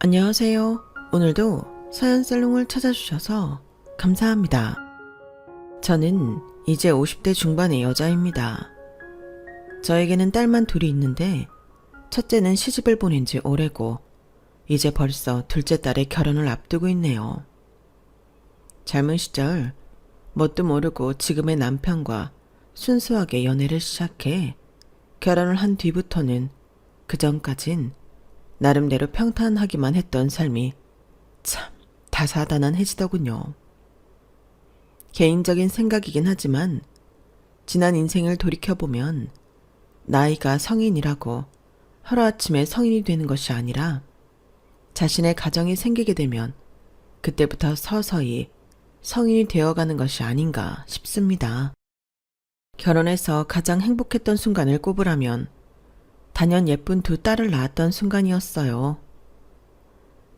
안녕하세요. 오늘도 사연살롱을 찾아주셔서 감사합니다. 저는 이제 50대 중반의 여자입니다. 저에게는 딸만 둘이 있는데 첫째는 시집을 보낸 지 오래고 이제 벌써 둘째 딸의 결혼을 앞두고 있네요. 젊은 시절 뭣도 모르고 지금의 남편과 순수하게 연애를 시작해 결혼을 한 뒤부터는 그전까진 나름대로 평탄하기만 했던 삶이 참 다사다난해지더군요. 개인적인 생각이긴 하지만 지난 인생을 돌이켜보면 나이가 성인이라고 하루아침에 성인이 되는 것이 아니라 자신의 가정이 생기게 되면 그때부터 서서히 성인이 되어가는 것이 아닌가 싶습니다. 결혼해서 가장 행복했던 순간을 꼽으라면 단연 예쁜 두 딸을 낳았던 순간이었어요.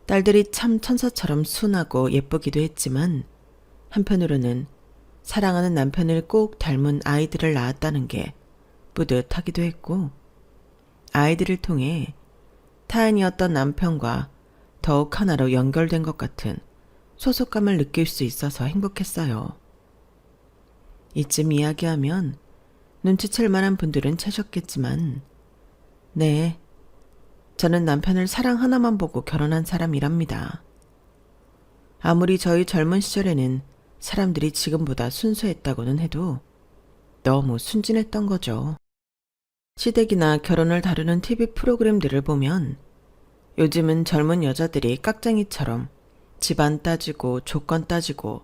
딸들이 참 천사처럼 순하고 예쁘기도 했지만 한편으로는 사랑하는 남편을 꼭 닮은 아이들을 낳았다는 게 뿌듯하기도 했고 아이들을 통해 타인이었던 남편과 더욱 하나로 연결된 것 같은 소속감을 느낄 수 있어서 행복했어요. 이쯤 이야기하면 눈치챌 만한 분들은 채셨겠지만 네, 저는 남편을 사랑 하나만 보고 결혼한 사람이랍니다. 아무리 저희 젊은 시절에는 사람들이 지금보다 순수했다고는 해도 너무 순진했던 거죠. 시댁이나 결혼을 다루는 TV 프로그램들을 보면 요즘은 젊은 여자들이 깍쟁이처럼 집안 따지고 조건 따지고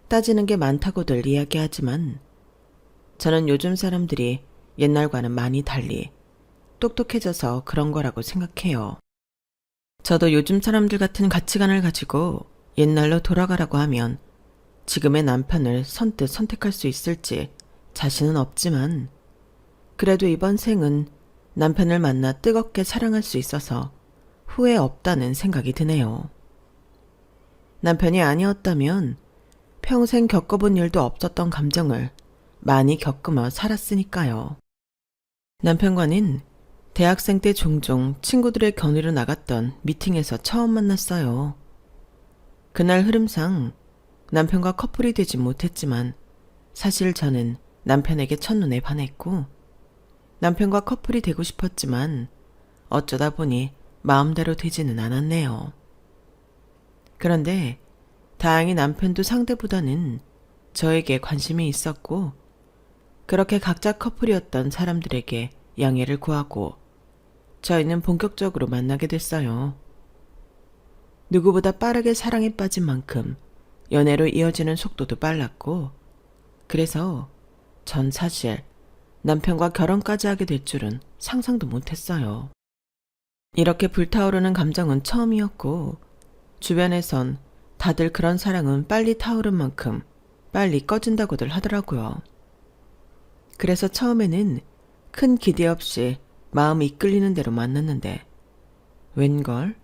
따지는 게 많다고들 이야기하지만 저는 요즘 사람들이 옛날과는 많이 달리 똑똑해져서 그런 거라고 생각해요. 저도 요즘 사람들 같은 가치관을 가지고 옛날로 돌아가라고 하면 지금의 남편을 선뜻 선택할 수 있을지 자신은 없지만 그래도 이번 생은 남편을 만나 뜨겁게 사랑할 수 있어서 후회 없다는 생각이 드네요. 남편이 아니었다면 평생 겪어본 일도 없었던 감정을 많이 겪으며 살았으니까요. 남편과는 대학생 때 종종 친구들의 견우로 나갔던 미팅에서 처음 만났어요. 그날 흐름상 남편과 커플이 되지 못했지만 사실 저는 남편에게 첫눈에 반했고 남편과 커플이 되고 싶었지만 어쩌다 보니 마음대로 되지는 않았네요. 그런데 다행히 남편도 상대보다는 저에게 관심이 있었고 그렇게 각자 커플이었던 사람들에게 양해를 구하고 저희는 본격적으로 만나게 됐어요. 누구보다 빠르게 사랑에 빠진 만큼 연애로 이어지는 속도도 빨랐고 그래서 전 사실 남편과 결혼까지 하게 될 줄은 상상도 못했어요. 이렇게 불타오르는 감정은 처음이었고 주변에선 다들 그런 사랑은 빨리 타오른 만큼 빨리 꺼진다고들 하더라고요. 그래서 처음에는 큰 기대 없이 마음이 이끌리는 대로 만났는데 웬걸?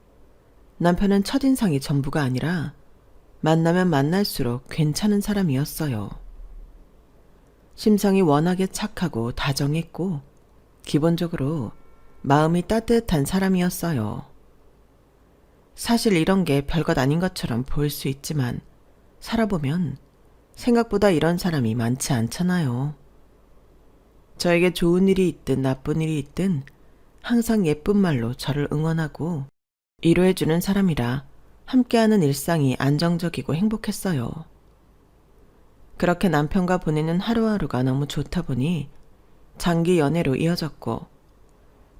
남편은 첫인상이 전부가 아니라 만나면 만날수록 괜찮은 사람이었어요. 심성이 워낙에 착하고 다정했고 기본적으로 마음이 따뜻한 사람이었어요. 사실 이런 게 별것 아닌 것처럼 보일 수 있지만 살아보면 생각보다 이런 사람이 많지 않잖아요. 저에게 좋은 일이 있든 나쁜 일이 있든 항상 예쁜 말로 저를 응원하고 위로해주는 사람이라 함께하는 일상이 안정적이고 행복했어요. 그렇게 남편과 보내는 하루하루가 너무 좋다 보니 장기 연애로 이어졌고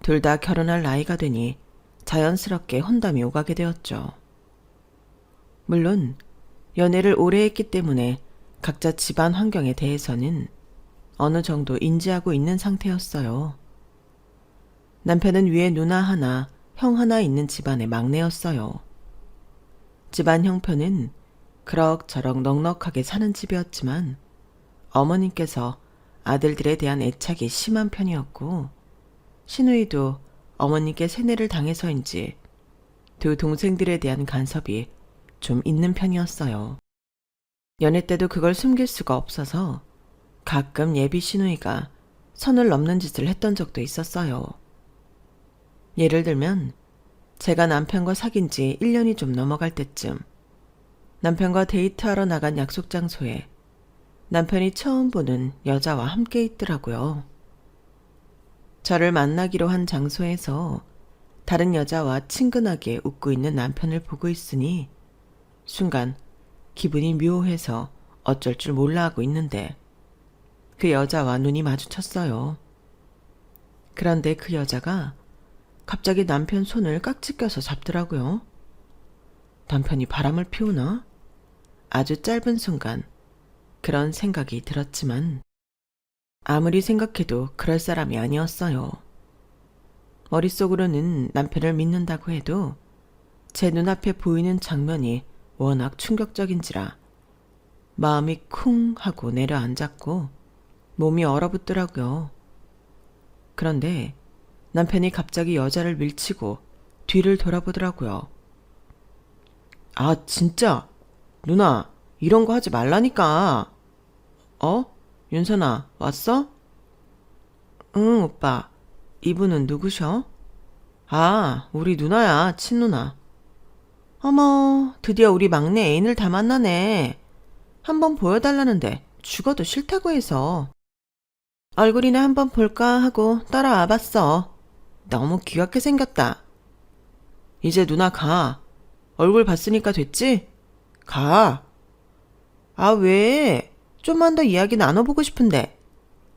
둘 다 결혼할 나이가 되니 자연스럽게 혼담이 오가게 되었죠. 물론 연애를 오래 했기 때문에 각자 집안 환경에 대해서는 어느 정도 인지하고 있는 상태였어요. 남편은 위에 누나 하나, 형 하나 있는 집안의 막내였어요. 집안 형편은 그럭저럭 넉넉하게 사는 집이었지만 어머님께서 아들들에 대한 애착이 심한 편이었고 시누이도 어머님께 세뇌를 당해서인지 두 동생들에 대한 간섭이 좀 있는 편이었어요. 연애 때도 그걸 숨길 수가 없어서 가끔 예비 시누이가 선을 넘는 짓을 했던 적도 있었어요. 예를 들면 제가 남편과 사귄 지 1년이 좀 넘어갈 때쯤 남편과 데이트하러 나간 약속 장소에 남편이 처음 보는 여자와 함께 있더라고요. 저를 만나기로 한 장소에서 다른 여자와 친근하게 웃고 있는 남편을 보고 있으니 순간 기분이 묘해서 어쩔 줄 몰라 하고 있는데 그 여자와 눈이 마주쳤어요. 그런데 그 여자가 갑자기 남편 손을 깍지 껴서 잡더라고요. 남편이 바람을 피우나? 아주 짧은 순간 그런 생각이 들었지만 아무리 생각해도 그럴 사람이 아니었어요. 머릿속으로는 남편을 믿는다고 해도 제 눈앞에 보이는 장면이 워낙 충격적인지라 마음이 쿵 하고 내려앉았고 몸이 얼어붙더라고요. 그런데 남편이 갑자기 여자를 밀치고 뒤를 돌아보더라고요. 아, 진짜? 누나, 이런 거 하지 말라니까. 어? 윤선아, 왔어? 응, 오빠. 이분은 누구셔? 아, 우리 누나야, 친누나. 어머, 드디어 우리 막내 애인을 다 만나네. 한번 보여달라는데 죽어도 싫다고 해서. 얼굴이나 한번 볼까 하고 따라와 봤어. 너무 귀엽게 생겼다. 이제 누나 가. 얼굴 봤으니까 됐지? 가. 아, 왜? 좀만 더 이야기 나눠보고 싶은데.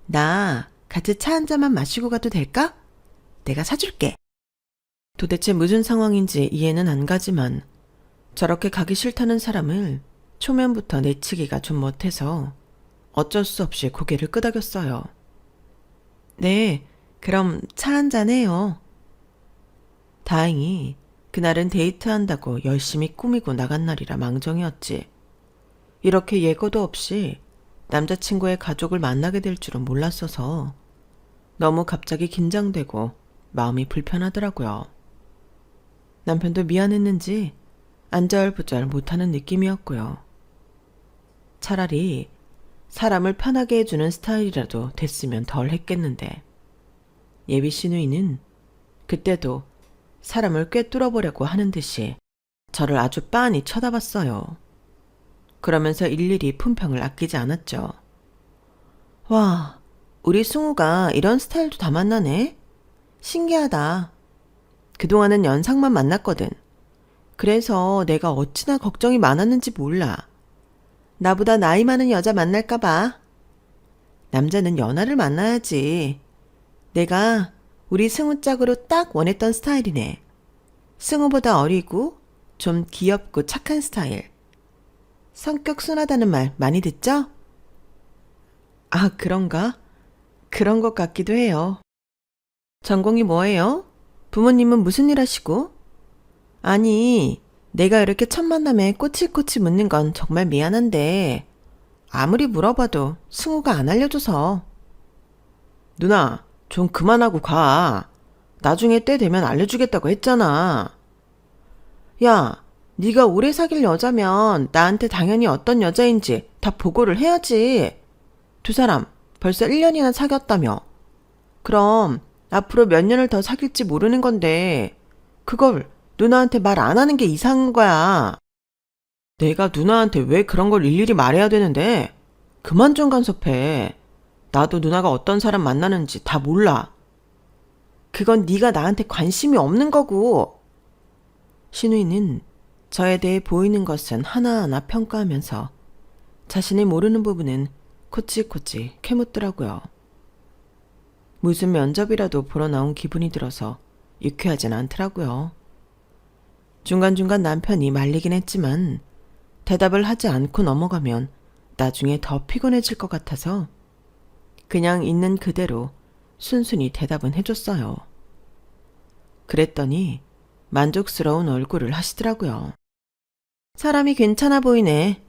나 같이 차 한 잔만 마시고 가도 될까? 내가 사줄게. 도대체 무슨 상황인지 이해는 안 가지만 저렇게 가기 싫다는 사람을 초면부터 내치기가 좀 못해서 어쩔 수 없이 고개를 끄덕였어요. 네, 그럼 차 한잔 해요. 다행히 그날은 데이트한다고 열심히 꾸미고 나간 날이라 망정이었지. 이렇게 예고도 없이 남자친구의 가족을 만나게 될 줄은 몰랐어서 너무 갑자기 긴장되고 마음이 불편하더라고요. 남편도 미안했는지 안절부절 못하는 느낌이었고요. 차라리 사람을 편하게 해주는 스타일이라도 됐으면 덜 했겠는데 예비 시누이는 그때도 사람을 꿰뚫어보려고 하는 듯이 저를 아주 빤히 쳐다봤어요. 그러면서 일일이 품평을 아끼지 않았죠. 와, 우리 승우가 이런 스타일도 다 만나네? 신기하다. 그동안은 연상만 만났거든. 그래서 내가 어찌나 걱정이 많았는지 몰라. 나보다 나이 많은 여자 만날까봐. 남자는 연하를 만나야지. 내가 우리 승우 짝으로 딱 원했던 스타일이네. 승우보다 어리고 좀 귀엽고 착한 스타일. 성격 순하다는 말 많이 듣죠? 아, 그런가? 그런 것 같기도 해요. 전공이 뭐예요? 부모님은 무슨 일 하시고? 아니, 내가 이렇게 첫 만남에 꼬치꼬치 묻는 건 정말 미안한데 아무리 물어봐도 승우가 안 알려줘서. 누나, 좀 그만하고 가. 나중에 때 되면 알려주겠다고 했잖아. 야, 네가 오래 사귈 여자면 나한테 당연히 어떤 여자인지 다 보고를 해야지. 두 사람 벌써 1년이나 사귀었다며. 그럼 앞으로 몇 년을 더 사귈지 모르는 건데 그걸 누나한테 말 안 하는 게 이상한 거야. 내가 누나한테 왜 그런 걸 일일이 말해야 되는데? 그만 좀 간섭해. 나도 누나가 어떤 사람 만나는지 다 몰라. 그건 네가 나한테 관심이 없는 거고. 신우이는 저에 대해 보이는 것은 하나하나 평가하면서 자신이 모르는 부분은 코치코치 캐묻더라고요. 무슨 면접이라도 보러 나온 기분이 들어서 유쾌하진 않더라고요. 중간중간 남편이 말리긴 했지만 대답을 하지 않고 넘어가면 나중에 더 피곤해질 것 같아서 그냥 있는 그대로 순순히 대답은 해줬어요. 그랬더니 만족스러운 얼굴을 하시더라고요. 사람이 괜찮아 보이네.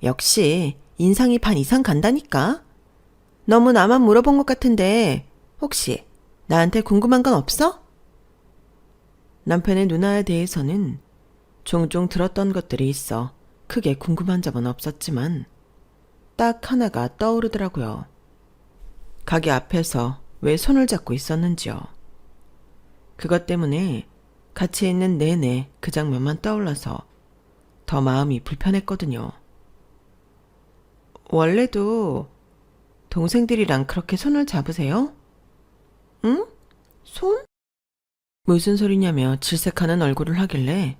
역시 인상이 반 이상 간다니까. 너무 나만 물어본 것 같은데 혹시 나한테 궁금한 건 없어? 남편의 누나에 대해서는 종종 들었던 것들이 있어 크게 궁금한 점은 없었지만 딱 하나가 떠오르더라고요. 가게 앞에서 왜 손을 잡고 있었는지요. 그것 때문에 같이 있는 내내 그 장면만 떠올라서 더 마음이 불편했거든요. 원래도 동생들이랑 그렇게 손을 잡으세요? 응? 손? 무슨 소리냐며 질색하는 얼굴을 하길래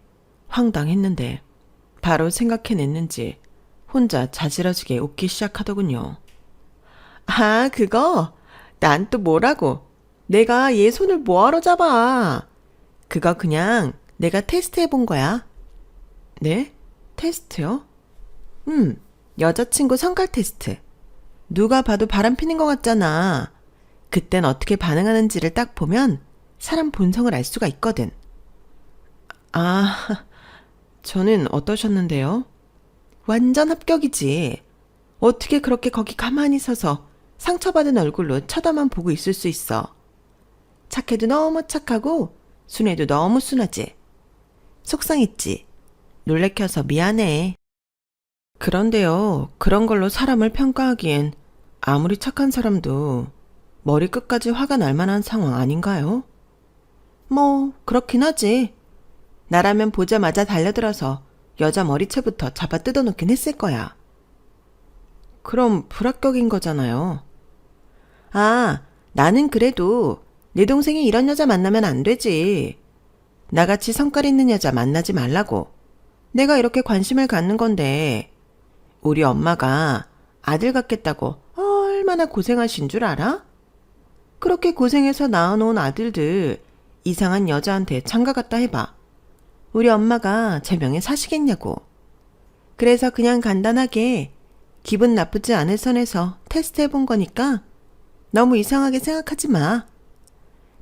황당했는데 바로 생각해냈는지 혼자 자지러지게 웃기 시작하더군요. 아, 그거? 난 또 뭐라고? 내가 얘 손을 뭐하러 잡아? 그거 그냥 내가 테스트해본 거야. 네? 테스트요? 여자친구 성깔 테스트. 누가 봐도 바람 피는 것 같잖아. 그땐 어떻게 반응하는지를 딱 보면 사람 본성을 알 수가 있거든. 아, 저는 어떠셨는데요? 완전 합격이지. 어떻게 그렇게 거기 가만히 서서 상처받은 얼굴로 쳐다만 보고 있을 수 있어. 착해도 너무 착하고 순해도 너무 순하지. 속상했지. 놀래켜서 미안해. 그런데요, 그런 걸로 사람을 평가하기엔 아무리 착한 사람도 머리 끝까지 화가 날 만한 상황 아닌가요? 뭐, 그렇긴 하지. 나라면 보자마자 달려들어서 여자 머리채부터 잡아 뜯어놓긴 했을 거야. 그럼 불합격인 거잖아요. 아, 나는 그래도 내 동생이 이런 여자 만나면 안 되지. 나같이 성깔 있는 여자 만나지 말라고. 내가 이렇게 관심을 갖는 건데 우리 엄마가 아들 갖겠다고 얼마나 고생하신 줄 알아? 그렇게 고생해서 낳아놓은 아들들 이상한 여자한테 장가 갔다 해봐. 우리 엄마가 제 명예 사시겠냐고. 그래서 그냥 간단하게 기분 나쁘지 않을 선에서 테스트 해본 거니까 너무 이상하게 생각하지 마.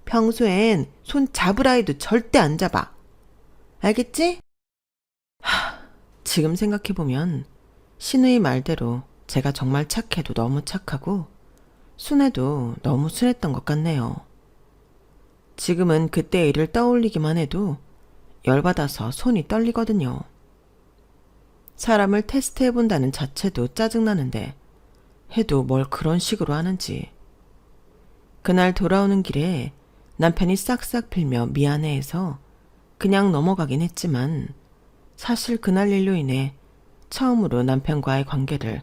평소엔 손 잡으라 해도 절대 안 잡아. 알겠지? 지금 생각해보면 신우의 말대로 제가 정말 착해도 너무 착하고 순해도 너무 순했던 것 같네요. 지금은 그때 일을 떠올리기만 해도 열받아서 손이 떨리거든요. 사람을 테스트해본다는 자체도 짜증나는데 해도 뭘 그런 식으로 하는지. 그날 돌아오는 길에 남편이 싹싹 빌며 미안해해서 그냥 넘어가긴 했지만 사실 그날 일로 인해 처음으로 남편과의 관계를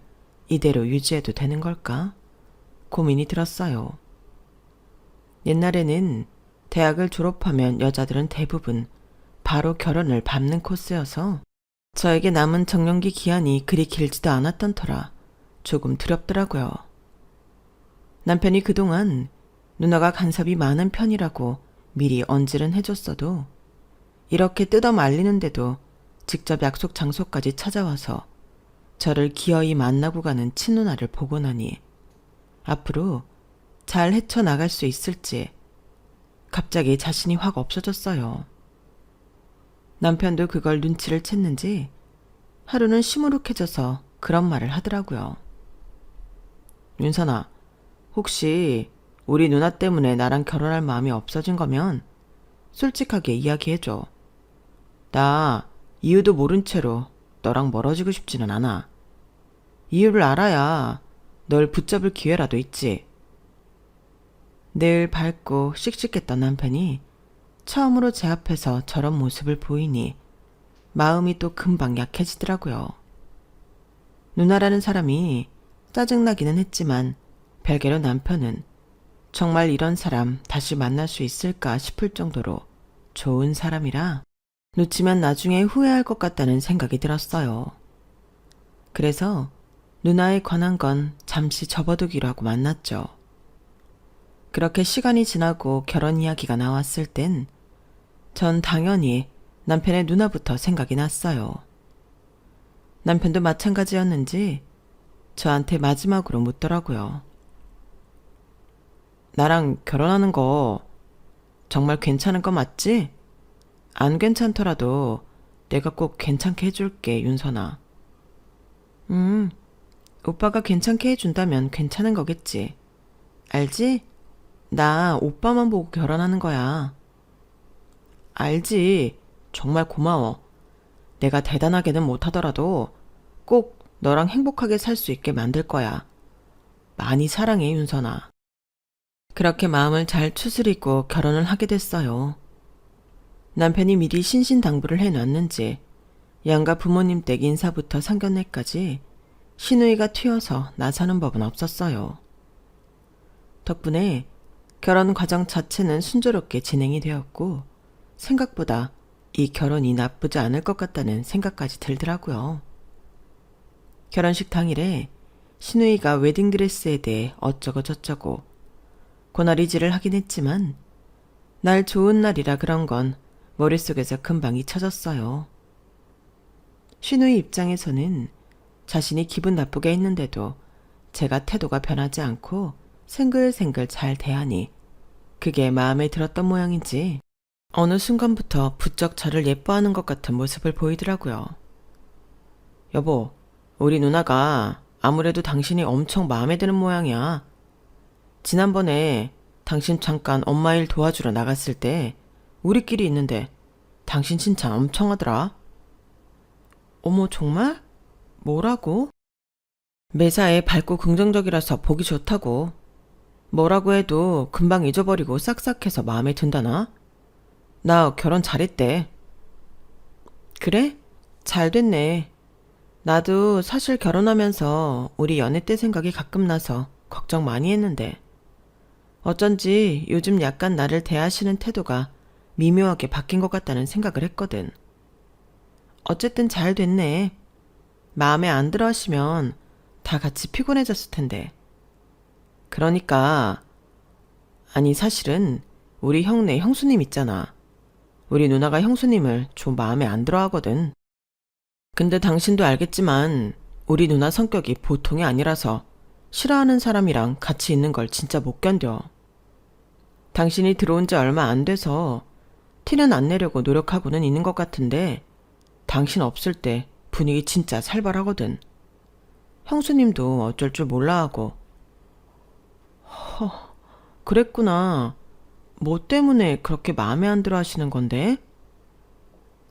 이대로 유지해도 되는 걸까? 고민이 들었어요. 옛날에는 대학을 졸업하면 여자들은 대부분 바로 결혼을 밟는 코스여서 저에게 남은 정년기 기한이 그리 길지도 않았던 터라 조금 두렵더라고요. 남편이 그동안 누나가 간섭이 많은 편이라고 미리 언질은 해줬어도 이렇게 뜯어 말리는데도 직접 약속 장소까지 찾아와서 저를 기어이 만나고 가는 친누나를 보고 나니 앞으로 잘 헤쳐나갈 수 있을지 갑자기 자신이 확 없어졌어요. 남편도 그걸 눈치를 챘는지 하루는 시무룩해져서 그런 말을 하더라고요. 윤선아, 혹시 우리 누나 때문에 나랑 결혼할 마음이 없어진 거면 솔직하게 이야기해줘. 나 이유도 모른 채로 너랑 멀어지고 싶지는 않아. 이유를 알아야 널 붙잡을 기회라도 있지. 늘 밝고 씩씩했던 남편이 처음으로 제 앞에서 저런 모습을 보이니 마음이 또 금방 약해지더라고요. 누나라는 사람이 짜증나기는 했지만 별개로 남편은 정말 이런 사람 다시 만날 수 있을까 싶을 정도로 좋은 사람이라 놓치면 나중에 후회할 것 같다는 생각이 들었어요. 그래서 누나에 관한 건 잠시 접어두기로 하고 만났죠. 그렇게 시간이 지나고 결혼 이야기가 나왔을 땐 전 당연히 남편의 누나부터 생각이 났어요. 남편도 마찬가지였는지 저한테 마지막으로 묻더라고요. 나랑 결혼하는 거 정말 괜찮은 거 맞지? 안 괜찮더라도 내가 꼭 괜찮게 해줄게, 윤선아. 오빠가 괜찮게 해준다면 괜찮은 거겠지. 알지? 나 오빠만 보고 결혼하는 거야. 알지. 정말 고마워. 내가 대단하게는 못하더라도 꼭 너랑 행복하게 살 수 있게 만들 거야. 많이 사랑해, 윤선아. 그렇게 마음을 잘 추스리고 결혼을 하게 됐어요. 남편이 미리 신신당부를 해놨는지 양가 부모님 댁 인사부터 상견례까지 시누이가 튀어서 나서는 법은 없었어요. 덕분에 결혼 과정 자체는 순조롭게 진행이 되었고 생각보다 이 결혼이 나쁘지 않을 것 같다는 생각까지 들더라고요. 결혼식 당일에 시누이가 웨딩드레스에 대해 어쩌고 저쩌고 고나리질을 하긴 했지만 날 좋은 날이라 그런 건 머릿속에서 금방 잊혀졌어요. 시누이 입장에서는 자신이 기분 나쁘게 했는데도 제가 태도가 변하지 않고 생글생글 잘 대하니 그게 마음에 들었던 모양인지 어느 순간부터 부쩍 저를 예뻐하는 것 같은 모습을 보이더라고요. 여보, 우리 누나가 아무래도 당신이 엄청 마음에 드는 모양이야. 지난번에 당신 잠깐 엄마 일 도와주러 나갔을 때 우리끼리 있는데 당신 칭찬 엄청 하더라. 어머, 정말? 뭐라고? 매사에 밝고 긍정적이라서 보기 좋다고. 뭐라고 해도 금방 잊어버리고 싹싹해서 마음에 든다나? 나 결혼 잘했대. 그래? 잘 됐네. 나도 사실 결혼하면서 우리 연애 때 생각이 가끔 나서 걱정 많이 했는데 어쩐지 요즘 약간 나를 대하시는 태도가 미묘하게 바뀐 것 같다는 생각을 했거든. 어쨌든 잘 됐네. 마음에 안 들어 하시면 다 같이 피곤해졌을 텐데. 그러니까 아니 사실은 우리 형네 형수님 있잖아. 우리 누나가 형수님을 좀 마음에 안 들어 하거든. 근데 당신도 알겠지만 우리 누나 성격이 보통이 아니라서 싫어하는 사람이랑 같이 있는 걸 진짜 못 견뎌. 당신이 들어온 지 얼마 안 돼서 티는 안 내려고 노력하고는 있는 것 같은데 당신 없을 때 분위기 진짜 살벌하거든. 형수님도 어쩔 줄 몰라 하고. 그랬구나. 뭐 때문에 그렇게 마음에 안 들어 하시는 건데?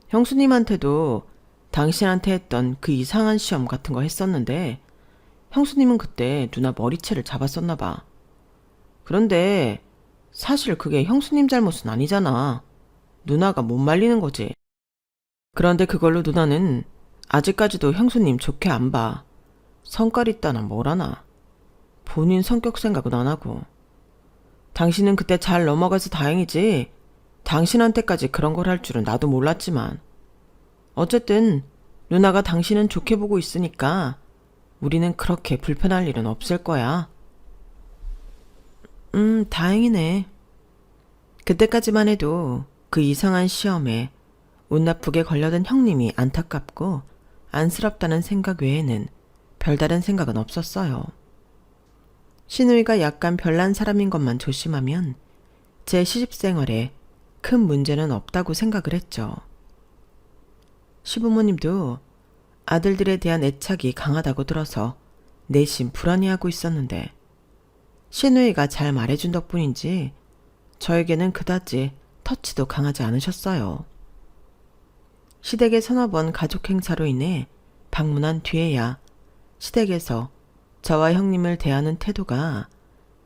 형수님한테도 당신한테 했던 그 이상한 시험 같은 거 했었는데 형수님은 그때 누나 머리채를 잡았었나 봐. 그런데 사실 그게 형수님 잘못은 아니잖아. 누나가 못 말리는 거지. 그런데 그걸로 누나는 아직까지도 형수님 좋게 안 봐. 성깔 있다나 뭐라나. 본인 성격 생각은 안 하고. 당신은 그때 잘 넘어가서 다행이지. 당신한테까지 그런 걸 할 줄은 나도 몰랐지만. 어쨌든 누나가 당신은 좋게 보고 있으니까 우리는 그렇게 불편할 일은 없을 거야. 다행이네. 그때까지만 해도 그 이상한 시험에 운 나쁘게 걸려든 형님이 안타깝고 안쓰럽다는 생각 외에는 별다른 생각은 없었어요. 시누이가 약간 별난 사람인 것만 조심하면 제 시집생활에 큰 문제는 없다고 생각을 했죠. 시부모님도 아들들에 대한 애착이 강하다고 들어서 내심 불안해하고 있었는데 시누이가 잘 말해준 덕분인지 저에게는 그다지 터치도 강하지 않으셨어요. 시댁의 서너 번 가족 행사로 인해 방문한 뒤에야 시댁에서 저와 형님을 대하는 태도가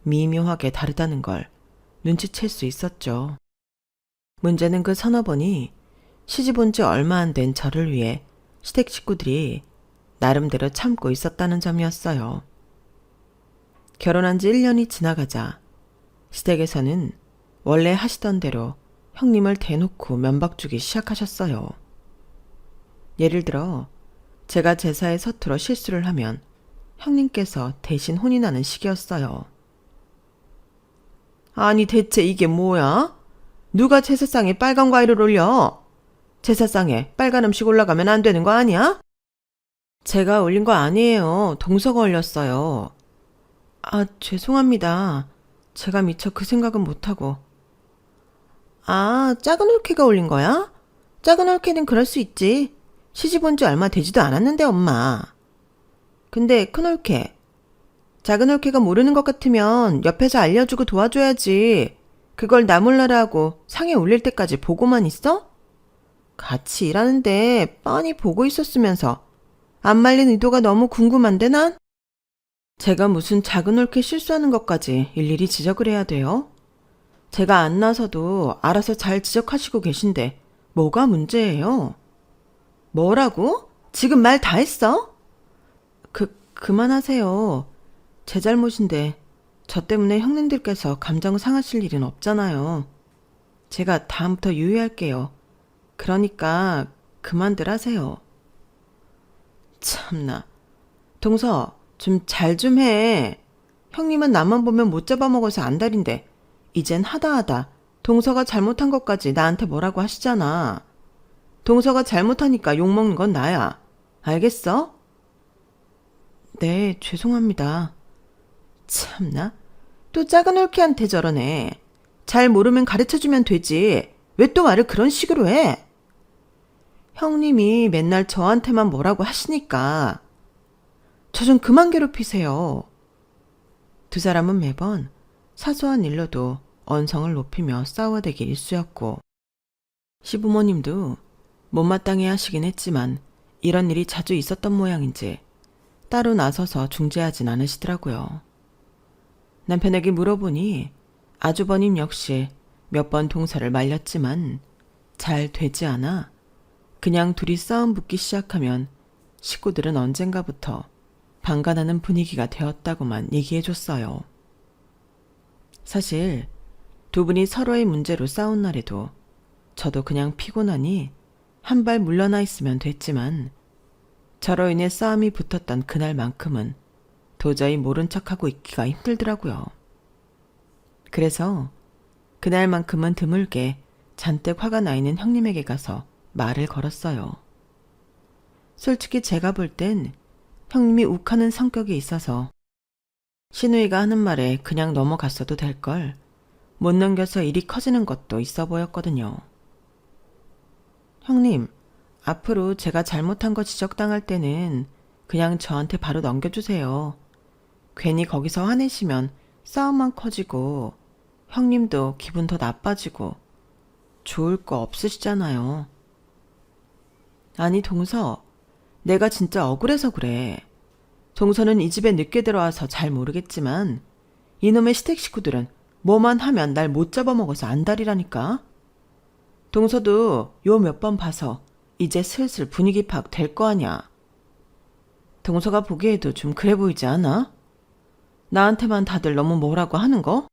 미묘하게 다르다는 걸 눈치챌 수 있었죠. 문제는 그 서너 번이 시집 온 지 얼마 안 된 저를 위해 시댁 식구들이 나름대로 참고 있었다는 점이었어요. 결혼한 지 1년이 지나가자 시댁에서는 원래 하시던 대로 형님을 대놓고 면박 주기 시작하셨어요. 예를 들어 제가 제사에 서투러 실수를 하면 형님께서 대신 혼이 나는 시기였어요. 아니 대체 이게 뭐야? 누가 제사상에 빨간 과일을 올려? 제사상에 빨간 음식 올라가면 안 되는 거 아니야? 제가 올린 거 아니에요. 동서가 올렸어요. 아, 죄송합니다. 제가 미처 그 생각은 못하고. 아, 작은 올케가 올린 거야? 작은 올케는 그럴 수 있지. 시집 온 지 얼마 되지도 않았는데 엄마. 근데 큰 올케. 작은 올케가 모르는 것 같으면 옆에서 알려주고 도와줘야지. 그걸 나 몰라라 하고 상에 올릴 때까지 보고만 있어? 같이 일하는데 뻔히 보고 있었으면서 안 말린 의도가 너무 궁금한데 난? 제가 무슨 작은 올케 실수하는 것까지 일일이 지적을 해야 돼요? 제가 안 나서도 알아서 잘 지적하시고 계신데 뭐가 문제예요? 뭐라고? 지금 말 다 했어? 그만하세요. 제 잘못인데 저 때문에 형님들께서 감정 상하실 일은 없잖아요. 제가 다음부터 유의할게요. 그러니까 그만들 하세요. 참나. 동서, 좀 잘 좀 해. 형님은 나만 보면 못 잡아먹어서 안달인데 이젠 하다하다 동서가 잘못한 것까지 나한테 뭐라고 하시잖아. 동서가 잘못하니까 욕먹는 건 나야. 알겠어? 네, 죄송합니다. 참나. 또 작은 홀키한테 저러네. 잘 모르면 가르쳐주면 되지. 왜 또 말을 그런 식으로 해? 형님이 맨날 저한테만 뭐라고 하시니까. 저 좀 그만 괴롭히세요. 두 사람은 매번 사소한 일로도 언성을 높이며 싸워대기 일쑤였고 시부모님도 못마땅해 하시긴 했지만 이런 일이 자주 있었던 모양인지 따로 나서서 중재하진 않으시더라고요. 남편에게 물어보니 아주버님 역시 몇 번 동서를 말렸지만 잘 되지 않아 그냥 둘이 싸움 붙기 시작하면 식구들은 언젠가부터 방관하는 분위기가 되었다고만 얘기해줬어요. 사실 두 분이 서로의 문제로 싸운 날에도 저도 그냥 피곤하니 한 발 물러나 있으면 됐지만 저로 인해 싸움이 붙었던 그날만큼은 도저히 모른 척하고 있기가 힘들더라고요. 그래서 그날만큼은 드물게 잔뜩 화가 나 있는 형님에게 가서 말을 걸었어요. 솔직히 제가 볼 땐 형님이 욱하는 성격이 있어서 신우이가 하는 말에 그냥 넘어갔어도 될 걸 못 넘겨서 일이 커지는 것도 있어 보였거든요. 형님, 앞으로 제가 잘못한 거 지적당할 때는 그냥 저한테 바로 넘겨주세요. 괜히 거기서 화내시면 싸움만 커지고 형님도 기분 더 나빠지고 좋을 거 없으시잖아요. 아니 동서, 내가 진짜 억울해서 그래. 동서는 이 집에 늦게 들어와서 잘 모르겠지만 이놈의 시댁 식구들은 뭐만 하면 날 못 잡아먹어서 안달이라니까. 동서도 요 몇 번 봐서 이제 슬슬 분위기 파악 될 거 아냐. 동서가 보기에도 좀 그래 보이지 않아? 나한테만 다들 너무 뭐라고 하는 거?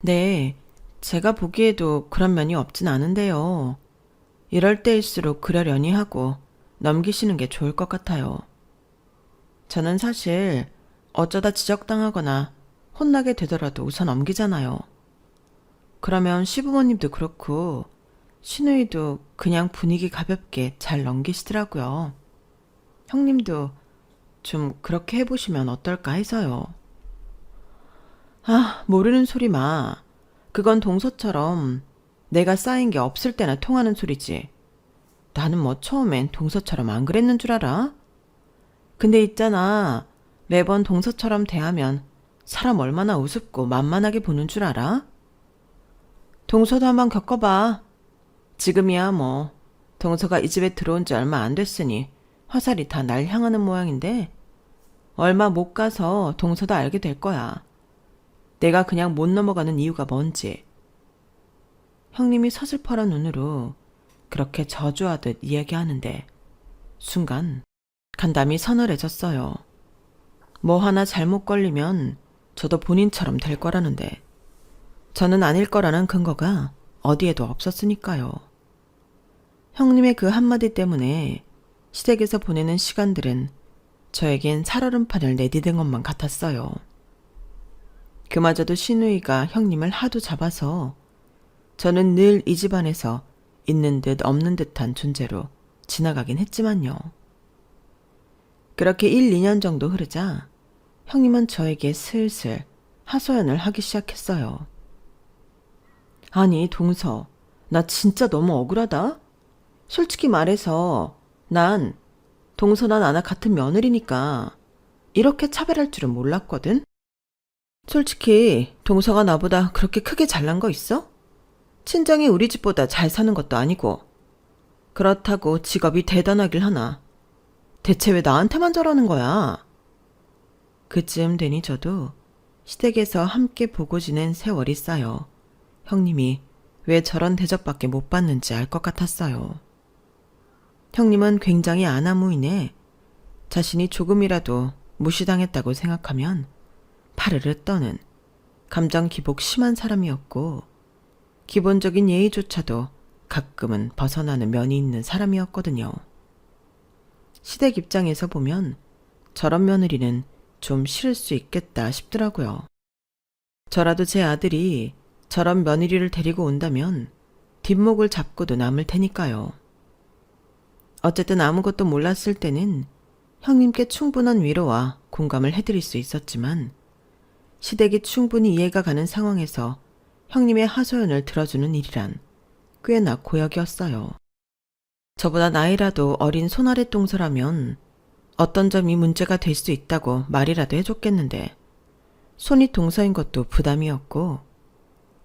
네, 제가 보기에도 그런 면이 없진 않은데요. 이럴 때일수록 그러려니 하고 넘기시는 게 좋을 것 같아요. 저는 사실 어쩌다 지적당하거나 혼나게 되더라도 우선 넘기잖아요. 그러면 시부모님도 그렇고 신우이도 그냥 분위기 가볍게 잘 넘기시더라고요. 형님도 좀 그렇게 해보시면 어떨까 해서요. 아, 모르는 소리 마. 그건 동서처럼 내가 쌓인 게 없을 때나 통하는 소리지. 나는 뭐 처음엔 동서처럼 안 그랬는 줄 알아? 근데 있잖아. 매번 동서처럼 대하면 사람 얼마나 우습고 만만하게 보는 줄 알아? 동서도 한번 겪어봐. 지금이야 뭐 동서가 이 집에 들어온 지 얼마 안 됐으니 화살이 다 날 향하는 모양인데 얼마 못 가서 동서도 알게 될 거야. 내가 그냥 못 넘어가는 이유가 뭔지. 형님이 서슬퍼런 눈으로 그렇게 저주하듯 이야기하는데 순간 간담이 서늘해졌어요. 뭐 하나 잘못 걸리면 저도 본인처럼 될 거라는데 저는 아닐 거라는 근거가 어디에도 없었으니까요. 형님의 그 한마디 때문에 시댁에서 보내는 시간들은 저에겐 살얼음판을 내디딘 것만 같았어요. 그마저도 신우이가 형님을 하도 잡아서 저는 늘 이 집안에서 있는 듯 없는 듯한 존재로 지나가긴 했지만요. 그렇게 1, 2년 정도 흐르자 형님은 저에게 슬슬 하소연을 하기 시작했어요. 아니 동서, 나 진짜 너무 억울하다. 솔직히 말해서 난 동서나 나나 같은 며느리니까 이렇게 차별할 줄은 몰랐거든. 솔직히 동서가 나보다 그렇게 크게 잘난 거 있어? 친정이 우리 집보다 잘 사는 것도 아니고 그렇다고 직업이 대단하길 하나. 대체 왜 나한테만 저러는 거야? 그쯤 되니 저도 시댁에서 함께 보고 지낸 세월이 쌓여 형님이 왜 저런 대접밖에 못 받는지 알 것 같았어요. 형님은 굉장히 아나무인에 자신이 조금이라도 무시당했다고 생각하면 파르르 떠는 감정 기복 심한 사람이었고 기본적인 예의조차도 가끔은 벗어나는 면이 있는 사람이었거든요. 시댁 입장에서 보면 저런 며느리는 좀 싫을 수 있겠다 싶더라고요. 저라도 제 아들이 저런 며느리를 데리고 온다면 뒷목을 잡고도 남을 테니까요. 어쨌든 아무것도 몰랐을 때는 형님께 충분한 위로와 공감을 해드릴 수 있었지만 시댁이 충분히 이해가 가는 상황에서 형님의 하소연을 들어주는 일이란 꽤나 고역이었어요. 저보다 나이라도 어린 손아랫동서라면 어떤 점이 문제가 될 수 있다고 말이라도 해줬겠는데 손이 동서인 것도 부담이었고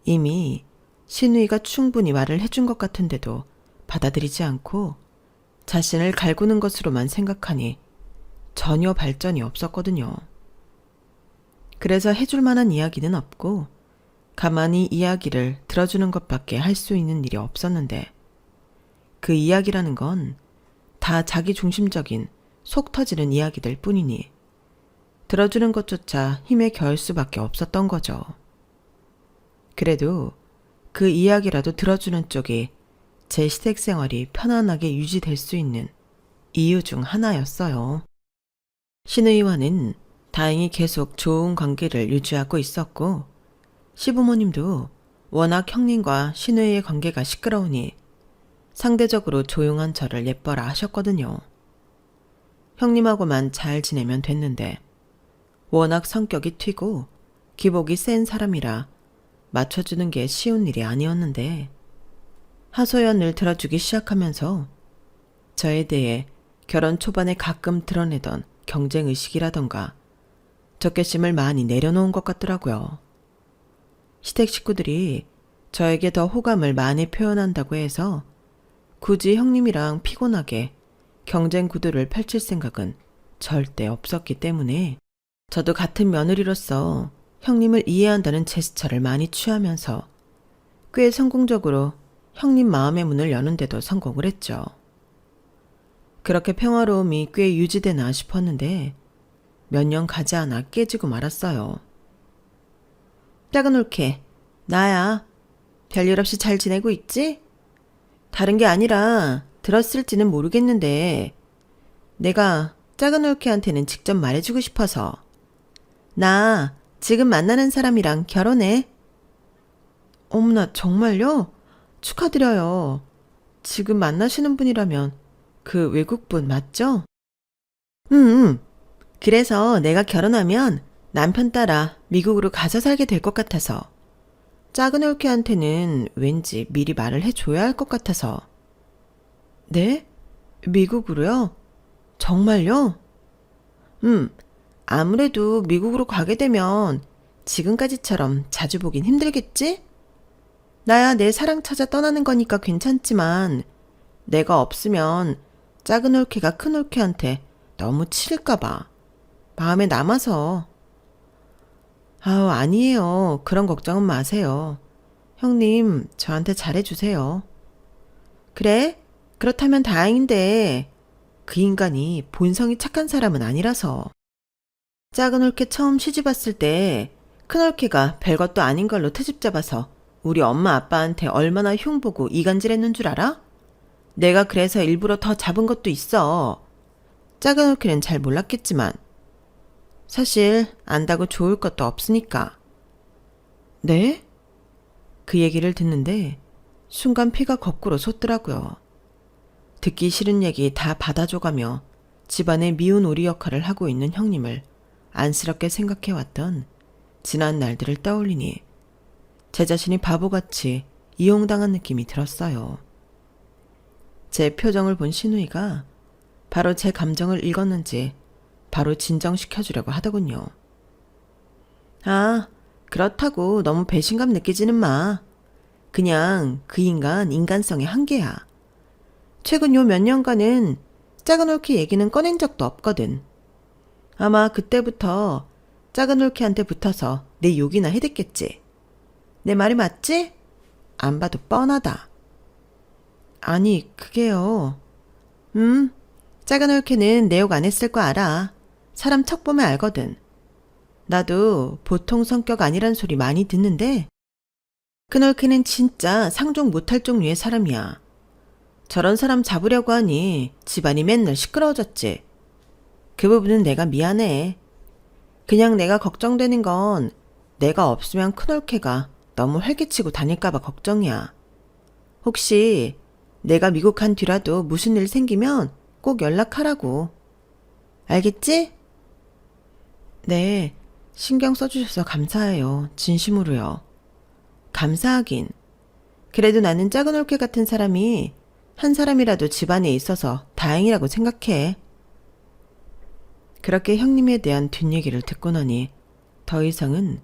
이미 신우이가 충분히 말을 해준 것 같은데도 받아들이지 않고 자신을 갈구는 것으로만 생각하니 전혀 발전이 없었거든요. 그래서 해줄 만한 이야기는 없고 가만히 이야기를 들어주는 것밖에 할 수 있는 일이 없었는데 그 이야기라는 건 다 자기 중심적인 속 터지는 이야기들 뿐이니 들어주는 것조차 힘에 겨울 수밖에 없었던 거죠. 그래도 그 이야기라도 들어주는 쪽이 제 시댁 생활이 편안하게 유지될 수 있는 이유 중 하나였어요. 신우이와는 다행히 계속 좋은 관계를 유지하고 있었고 시부모님도 워낙 형님과 신우이의 관계가 시끄러우니 상대적으로 조용한 저를 예뻐라 하셨거든요. 형님하고만 잘 지내면 됐는데 워낙 성격이 튀고 기복이 센 사람이라 맞춰주는 게 쉬운 일이 아니었는데 하소연을 들어주기 시작하면서 저에 대해 결혼 초반에 가끔 드러내던 경쟁의식이라던가 적개심을 많이 내려놓은 것 같더라고요. 시댁 식구들이 저에게 더 호감을 많이 표현한다고 해서 굳이 형님이랑 피곤하게 경쟁 구도를 펼칠 생각은 절대 없었기 때문에 저도 같은 며느리로서 형님을 이해한다는 제스처를 많이 취하면서 꽤 성공적으로 형님 마음의 문을 여는데도 성공을 했죠. 그렇게 평화로움이 꽤 유지되나 싶었는데 몇 년 가지 않아 깨지고 말았어요. 작은 올케, 나야. 별일 없이 잘 지내고 있지? 다른 게 아니라 들었을지는 모르겠는데 내가 작은 올케한테는 직접 말해주고 싶어서. 나 지금 만나는 사람이랑 결혼해. 어머나, 정말요? 축하드려요. 지금 만나시는 분이라면 그 외국분 맞죠? 그래서 내가 결혼하면 남편 따라 미국으로 가서 살게 될 것 같아서. 작은 올케한테는 왠지 미리 말을 해줘야 할 것 같아서. 네? 미국으로요? 정말요? 아무래도 미국으로 가게 되면 지금까지처럼 자주 보긴 힘들겠지? 나야 내 사랑 찾아 떠나는 거니까 괜찮지만 내가 없으면 작은 올케가 큰 올케한테 너무 치릴까봐 마음에 남아서. 아우, 아니에요. 그런 걱정은 마세요. 형님, 저한테 잘해주세요. 그래? 그렇다면 다행인데 그 인간이 본성이 착한 사람은 아니라서. 작은 올케 처음 시집 왔을 때 큰 올케가 별것도 아닌 걸로 트집 잡아서 우리 엄마 아빠한테 얼마나 흉보고 이간질했는 줄 알아? 내가 그래서 일부러 더 잡은 것도 있어. 작은 올케는 잘 몰랐겠지만 사실 안다고 좋을 것도 없으니까. 네? 그 얘기를 듣는데 순간 피가 거꾸로 솟더라고요. 듣기 싫은 얘기 다 받아줘가며 집안의 미운 오리 역할을 하고 있는 형님을 안쓰럽게 생각해왔던 지난 날들을 떠올리니 제 자신이 바보같이 이용당한 느낌이 들었어요. 제 표정을 본 신우이가 바로 제 감정을 읽었는지 바로 진정시켜주려고 하더군요. 아, 그렇다고 너무 배신감 느끼지는 마. 그냥 그 인간 인간성의 한계야. 최근 요 몇 년간은 작은 올케 얘기는 꺼낸 적도 없거든. 아마 그때부터 작은 올케한테 붙어서 내 욕이나 해댔겠지. 내 말이 맞지? 안 봐도 뻔하다. 아니, 그게요. 작은 올케는 내 욕 안 했을 거 알아. 사람 척 보면 알거든. 나도 보통 성격 아니란 소리 많이 듣는데 큰 올케는 진짜 상종 못할 종류의 사람이야. 저런 사람 잡으려고 하니 집안이 맨날 시끄러워졌지. 그 부분은 내가 미안해. 그냥 내가 걱정되는 건 내가 없으면 큰 올케가 너무 활기치고 다닐까봐 걱정이야. 혹시 내가 미국 간 뒤라도 무슨 일 생기면 꼭 연락하라고. 알겠지? 네, 신경 써주셔서 감사해요. 진심으로요. 감사하긴. 그래도 나는 작은 올케 같은 사람이 한 사람이라도 집안에 있어서 다행이라고 생각해. 그렇게 형님에 대한 뒷얘기를 듣고 나니 더 이상은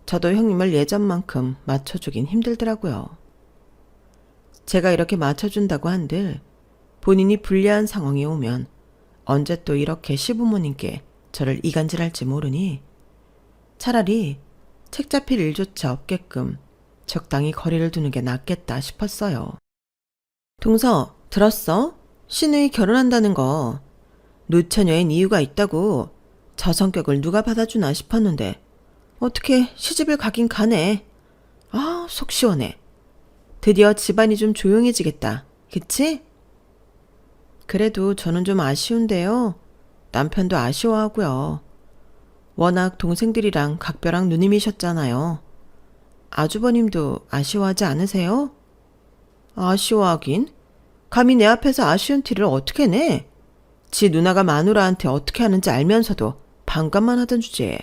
저도 형님을 예전만큼 맞춰주긴 힘들더라고요. 제가 이렇게 맞춰준다고 한들 본인이 불리한 상황이 오면 언제 또 이렇게 시부모님께 저를 이간질할지 모르니 차라리 책 잡힐 일조차 없게끔 적당히 거리를 두는 게 낫겠다 싶었어요. 동서, 들었어? 신우이 결혼한다는 거. 노처녀인 이유가 있다고. 저 성격을 누가 받아주나 싶었는데 어떻게 시집을 가긴 가네. 아, 속 시원해. 드디어 집안이 좀 조용해지겠다. 그치? 그래도 저는 좀 아쉬운데요. 남편도 아쉬워하고요. 워낙 동생들이랑 각별한 누님이셨잖아요. 아주버님도 아쉬워하지 않으세요? 아쉬워하긴? 감히 내 앞에서 아쉬운 티를 어떻게 내? 지 누나가 마누라한테 어떻게 하는지 알면서도 반감만 하던 주제에.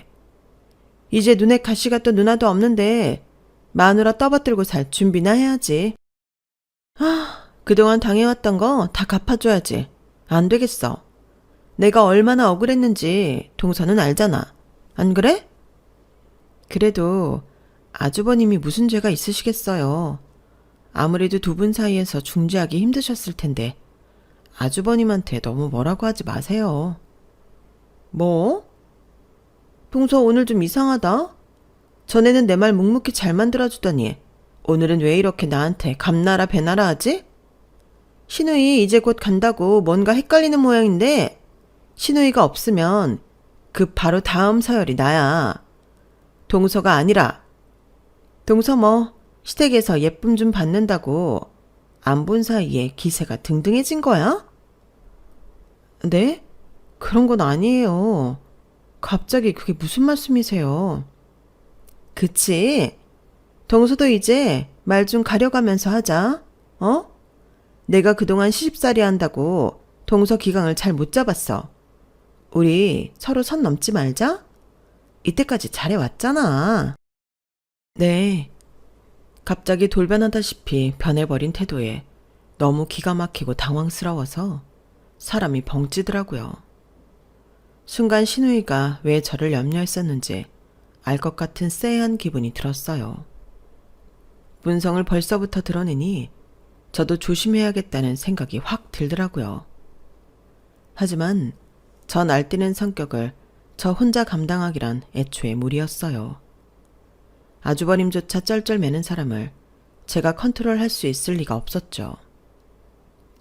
이제 눈에 가시 갔던 누나도 없는데 마누라 떠받들고 살 준비나 해야지. 그동안 당해왔던 거 다 갚아줘야지. 안 되겠어. 내가 얼마나 억울했는지 동서는 알잖아. 안 그래? 그래도 아주버님이 무슨 죄가 있으시겠어요. 아무래도 두 분 사이에서 중재하기 힘드셨을 텐데 아주버님한테 너무 뭐라고 하지 마세요. 뭐? 동서 오늘 좀 이상하다. 전에는 내 말 묵묵히 잘 만들어주더니 오늘은 왜 이렇게 나한테 감나라 배나라 하지? 신우이 이제 곧 간다고 뭔가 헷갈리는 모양인데 신우이가 없으면 그 바로 다음 서열이 나야. 동서가 아니라. 동서 뭐 시댁에서 예쁨 좀 받는다고 안 본 사이에 기세가 등등해진 거야? 네? 그런 건 아니에요. 갑자기 그게 무슨 말씀이세요? 그치? 동서도 이제 말 좀 가려가면서 하자. 어? 내가 그동안 시집살이 한다고 동서 기강을 잘 못 잡았어. 우리 서로 선 넘지 말자. 이때까지 잘해왔잖아. 네. 갑자기 돌변하다시피 변해버린 태도에 너무 기가 막히고 당황스러워서 사람이 벙찌더라고요. 순간 신우이가 왜 저를 염려했었는지 알 것 같은 쎄한 기분이 들었어요. 문성을 벌써부터 드러내니 저도 조심해야겠다는 생각이 확 들더라고요. 하지만 저 날뛰는 성격을 저 혼자 감당하기란 애초에 무리였어요. 아주버님조차 쩔쩔매는 사람을 제가 컨트롤할 수 있을 리가 없었죠.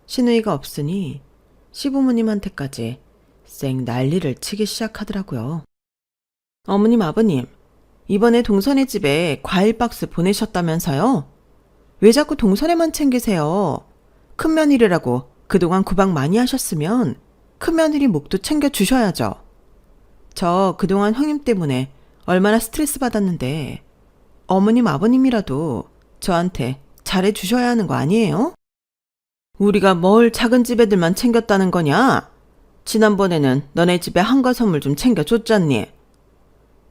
신우이가 없으니 시부모님한테까지 쌩 난리를 치기 시작하더라고요. 어머님, 아버님, 이번에 동선의 집에 과일 박스 보내셨다면서요? 왜 자꾸 동선에만 챙기세요? 큰 며느리라고 그동안 구박 많이 하셨으면 큰 며느리 목도 챙겨주셔야죠. 저 그동안 형님 때문에 얼마나 스트레스 받았는데 어머님, 아버님이라도 저한테 잘해주셔야 하는 거 아니에요? 우리가 뭘 작은 집 애들만 챙겼다는 거냐? 지난번에는 너네 집에 한가 선물 좀 챙겨줬잖니.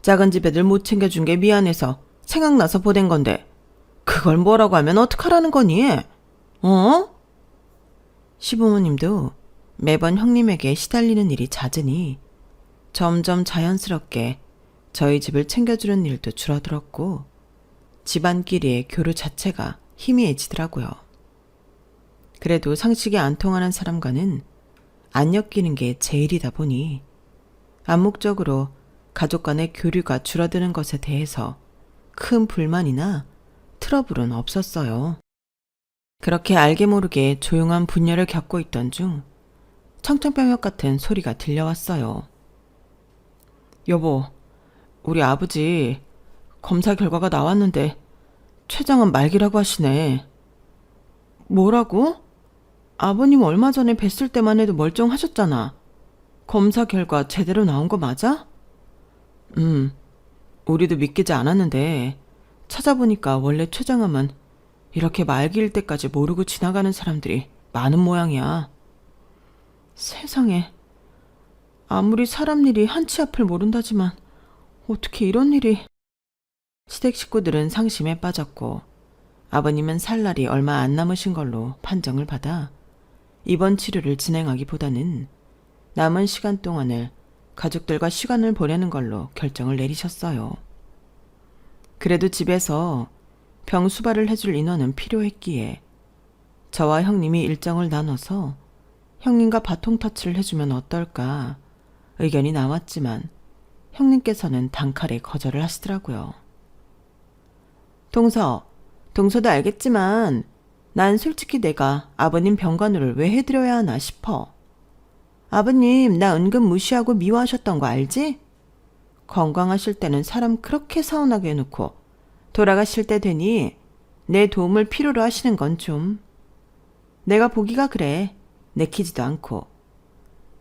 작은 집 애들 못 챙겨준 게 미안해서 생각나서 보낸 건데 그걸 뭐라고 하면 어떡하라는 거니? 어? 시부모님도 매번 형님에게 시달리는 일이 잦으니 점점 자연스럽게 저희 집을 챙겨주는 일도 줄어들었고 집안끼리의 교류 자체가 희미해지더라고요. 그래도 상식이 안 통하는 사람과는 안 엮이는 게 제일이다 보니 암묵적으로 가족 간의 교류가 줄어드는 것에 대해서 큰 불만이나 트러블은 없었어요. 그렇게 알게 모르게 조용한 분열을 겪고 있던 중 청천벽력 같은 소리가 들려왔어요. 여보, 우리 아버지 검사 결과가 나왔는데 췌장은 말기라고 하시네. 뭐라고? 아버님 얼마 전에 뵀을 때만 해도 멀쩡하셨잖아. 검사 결과 제대로 나온 거 맞아? 우리도 믿기지 않았는데 찾아보니까 원래 췌장암은 이렇게 말기일 때까지 모르고 지나가는 사람들이 많은 모양이야. 세상에, 아무리 사람 일이 한치 앞을 모른다지만 어떻게 이런 일이... 시댁 식구들은 상심에 빠졌고 아버님은 살 날이 얼마 안 남으신 걸로 판정을 받아 입원 치료를 진행하기보다는 남은 시간 동안을 가족들과 시간을 보내는 걸로 결정을 내리셨어요. 그래도 집에서 병 수발을 해줄 인원은 필요했기에 저와 형님이 일정을 나눠서 형님과 바통 터치를 해주면 어떨까 의견이 나왔지만 형님께서는 단칼에 거절을 하시더라고요. 동서도 알겠지만 난 솔직히 내가 아버님 병간호를 왜 해드려야 하나 싶어. 아버님 나 은근 무시하고 미워하셨던 거 알지? 건강하실 때는 사람 그렇게 서운하게 해놓고 돌아가실 때 되니 내 도움을 필요로 하시는 건 좀... 내가 보기가 그래. 내키지도 않고.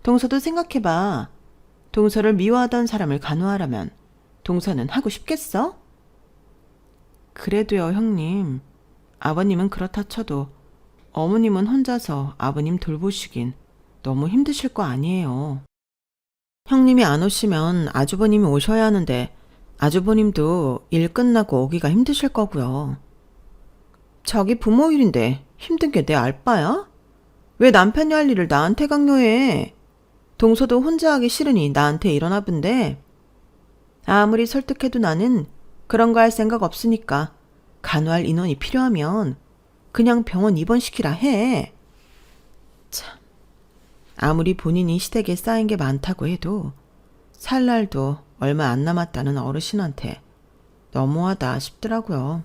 동서도 생각해봐. 동서를 미워하던 사람을 간호하라면 동서는 하고 싶겠어? 그래도요, 형님. 아버님은 그렇다 쳐도 어머님은 혼자서 아버님 돌보시긴 너무 힘드실 거 아니에요. 형님이 안 오시면 아주버님이 오셔야 하는데 아주버님도 일 끝나고 오기가 힘드실 거고요. 자기 부모 일인데 힘든 게 내 알바야? 왜 남편이 할 일을 나한테 강요해? 동서도 혼자 하기 싫으니 나한테 일어나 본데. 아무리 설득해도 나는 그런 거 할 생각 없으니까 간호할 인원이 필요하면 그냥 병원 입원시키라 해. 참, 아무리 본인이 시댁에 쌓인 게 많다고 해도 살 날도 얼마 안 남았다는 어르신한테 너무하다 싶더라고요.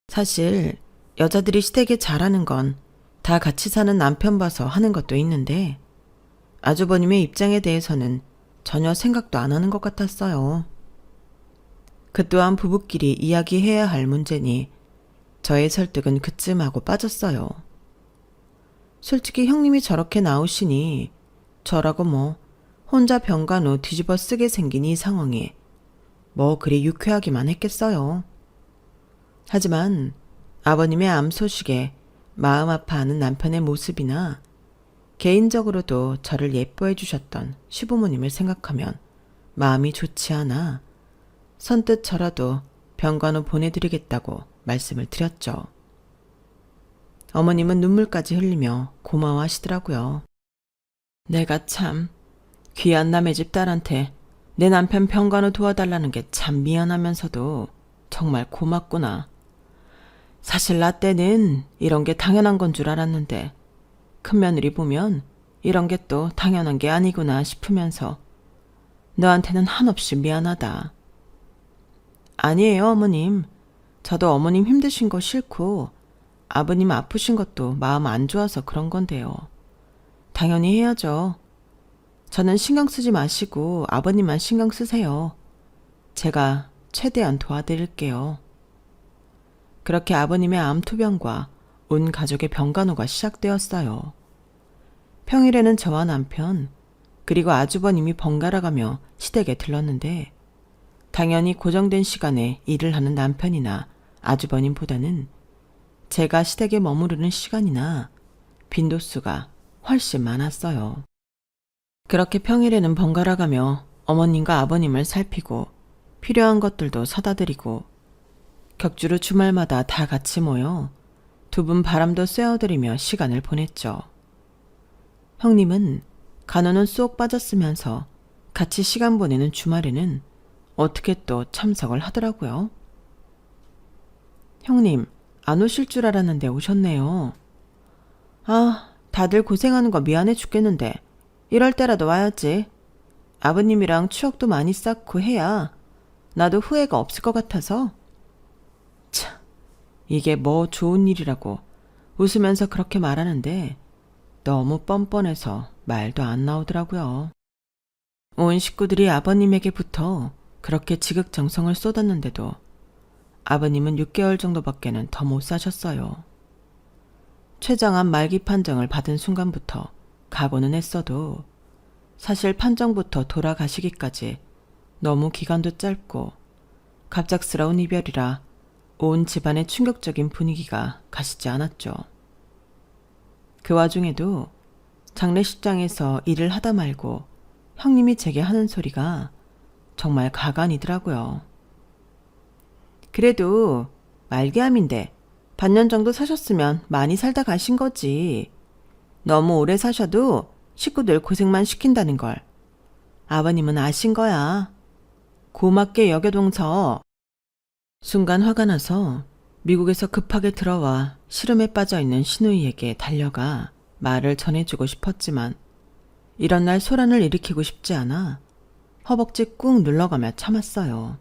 사실 여자들이 시댁에 잘하는 건 다 같이 사는 남편 봐서 하는 것도 있는데 아주버님의 입장에 대해서는 전혀 생각도 안 하는 것 같았어요. 그 또한 부부끼리 이야기해야 할 문제니 저의 설득은 그쯤 하고 빠졌어요. 솔직히 형님이 저렇게 나오시니 저라고 뭐 혼자 병간호 뒤집어 쓰게 생긴 이 상황이 뭐 그리 유쾌하기만 했겠어요. 하지만 아버님의 암 소식에 마음 아파하는 남편의 모습이나 개인적으로도 저를 예뻐해 주셨던 시부모님을 생각하면 마음이 좋지 않아 선뜻 저라도 병간호 보내드리겠다고 말씀을 드렸죠. 어머님은 눈물까지 흘리며 고마워하시더라고요. 내가 참 귀한 남의 집 딸한테 내 남편 병간호 도와달라는 게 참 미안하면서도 정말 고맙구나. 사실 나 때는 이런 게 당연한 건 줄 알았는데 큰며느리 보면 이런 게 또 당연한 게 아니구나 싶으면서 너한테는 한없이 미안하다. 아니에요, 어머님. 저도 어머님 힘드신 거 싫고 아버님 아프신 것도 마음 안 좋아서 그런 건데요. 당연히 해야죠. 저는 신경 쓰지 마시고 아버님만 신경 쓰세요. 제가 최대한 도와드릴게요. 그렇게 아버님의 암투병과 온 가족의 병간호가 시작되었어요. 평일에는 저와 남편 그리고 아주버님이 번갈아가며 시댁에 들렀는데 당연히 고정된 시간에 일을 하는 남편이나 아주버님보다는 제가 시댁에 머무르는 시간이나 빈도수가 훨씬 많았어요. 그렇게 평일에는 번갈아가며 어머님과 아버님을 살피고 필요한 것들도 사다 드리고 격주로 주말마다 다 같이 모여 두 분 바람도 쐬어드리며 시간을 보냈죠. 형님은 간호는 쏙 빠졌으면서 같이 시간 보내는 주말에는 어떻게 또 참석을 하더라고요. 형님, 안 오실 줄 알았는데 오셨네요. 아, 다들 고생하는 거 미안해 죽겠는데 이럴 때라도 와야지. 아버님이랑 추억도 많이 쌓고 해야 나도 후회가 없을 것 같아서. 참, 이게 뭐 좋은 일이라고 웃으면서 그렇게 말하는데 너무 뻔뻔해서 말도 안 나오더라고요. 온 식구들이 아버님에게부터 그렇게 지극정성을 쏟았는데도 아버님은 6개월 정도밖에는 더 못 사셨어요. 췌장암 말기 판정을 받은 순간부터 각오는 했어도 사실 판정부터 돌아가시기까지 너무 기간도 짧고 갑작스러운 이별이라 온 집안의 충격적인 분위기가 가시지 않았죠. 그 와중에도 장례식장에서 일을 하다 말고 형님이 제게 하는 소리가 정말 가관이더라고요. 그래도 말기암인데 반년 정도 사셨으면 많이 살다 가신 거지. 너무 오래 사셔도 식구들 고생만 시킨다는 걸 아버님은 아신 거야. 고맙게 여겨동서. 순간 화가 나서 미국에서 급하게 들어와 시름에 빠져있는 시누이에게 달려가 말을 전해주고 싶었지만 이런 날 소란을 일으키고 싶지 않아 허벅지 꾹 눌러가며 참았어요.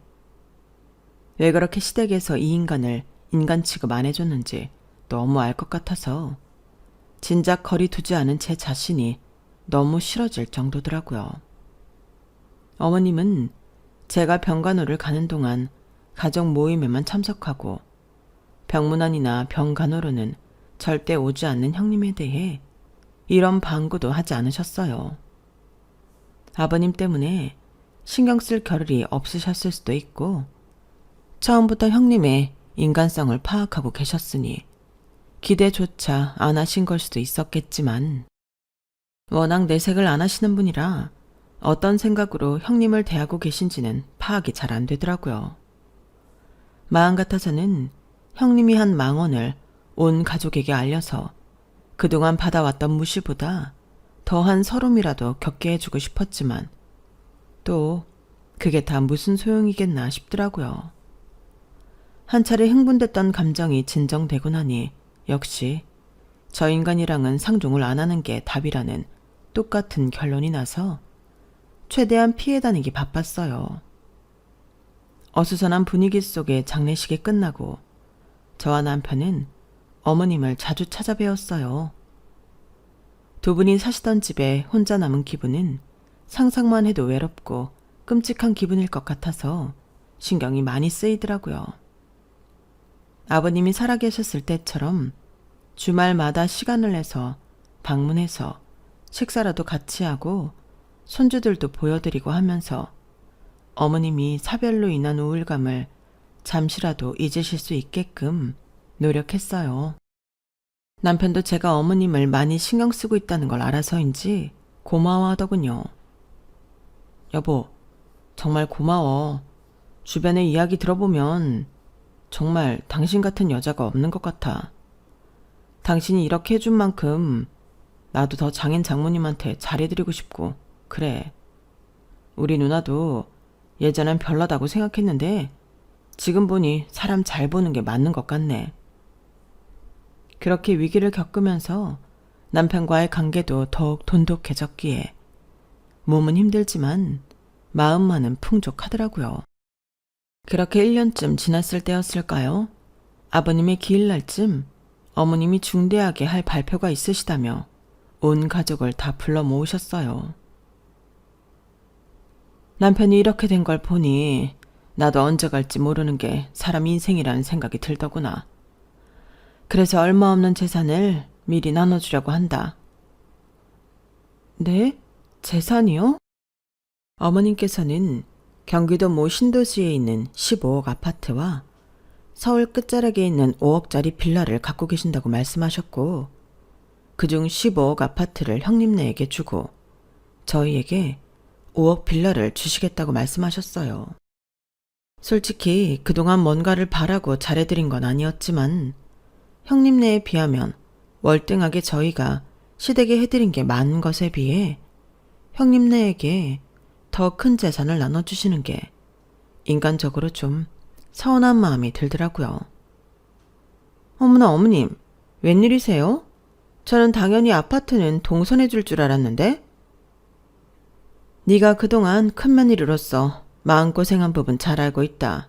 왜 그렇게 시댁에서 이 인간을 인간 취급 안 해줬는지 너무 알 것 같아서 진작 거리 두지 않은 제 자신이 너무 싫어질 정도더라고요. 어머님은 제가 병간호를 가는 동안 가족 모임에만 참석하고 병문안이나 병간호로는 절대 오지 않는 형님에 대해 이런 방구도 하지 않으셨어요. 아버님 때문에 신경 쓸 겨를이 없으셨을 수도 있고 처음부터 형님의 인간성을 파악하고 계셨으니 기대조차 안 하신 걸 수도 있었겠지만 워낙 내색을 안 하시는 분이라 어떤 생각으로 형님을 대하고 계신지는 파악이 잘 안 되더라고요. 마음 같아서는 형님이 한 망언을 온 가족에게 알려서 그동안 받아왔던 무시보다 더한 서름이라도 겪게 해주고 싶었지만 또 그게 다 무슨 소용이겠나 싶더라고요. 한 차례 흥분됐던 감정이 진정되고 나니 역시 저 인간이랑은 상종을 안 하는 게 답이라는 똑같은 결론이 나서 최대한 피해 다니기 바빴어요. 어수선한 분위기 속에 장례식이 끝나고 저와 남편은 어머님을 자주 찾아뵈었어요. 두 분이 사시던 집에 혼자 남은 기분은 상상만 해도 외롭고 끔찍한 기분일 것 같아서 신경이 많이 쓰이더라고요. 아버님이 살아계셨을 때처럼 주말마다 시간을 내서 방문해서 식사라도 같이 하고 손주들도 보여드리고 하면서 어머님이 사별로 인한 우울감을 잠시라도 잊으실 수 있게끔 노력했어요. 남편도 제가 어머님을 많이 신경 쓰고 있다는 걸 알아서인지 고마워하더군요. 여보, 정말 고마워. 주변에 이야기 들어보면 정말 당신 같은 여자가 없는 것 같아. 당신이 이렇게 해준 만큼 나도 더 장인 장모님한테 잘해드리고 싶고 그래. 우리 누나도 예전엔 별나다고 생각했는데 지금 보니 사람 잘 보는 게 맞는 것 같네. 그렇게 위기를 겪으면서 남편과의 관계도 더욱 돈독해졌기에 몸은 힘들지만 마음만은 풍족하더라고요. 그렇게 1년쯤 지났을 때였을까요? 아버님의 기일날쯤 어머님이 중대하게 할 발표가 있으시다며 온 가족을 다 불러 모으셨어요. 남편이 이렇게 된 걸 보니 나도 언제 갈지 모르는 게 사람 인생이라는 생각이 들더구나. 그래서 얼마 없는 재산을 미리 나눠주려고 한다. 네? 재산이요? 어머님께서는 경기도 모 신도시에 있는 15억 아파트와 서울 끝자락에 있는 5억짜리 빌라를 갖고 계신다고 말씀하셨고 그중 15억 아파트를 형님네에게 주고 저희에게 5억 빌라를 주시겠다고 말씀하셨어요. 솔직히 그동안 뭔가를 바라고 잘해드린 건 아니었지만 형님네에 비하면 월등하게 저희가 시댁에 해드린 게 많은 것에 비해 형님네에게 더 큰 재산을 나눠주시는 게 인간적으로 좀 서운한 마음이 들더라고요. 어머나 어머님, 웬일이세요? 저는 당연히 아파트는 동선해 줄 줄 알았는데? 네가 그동안 큰 며느리로서 마음고생한 부분 잘 알고 있다.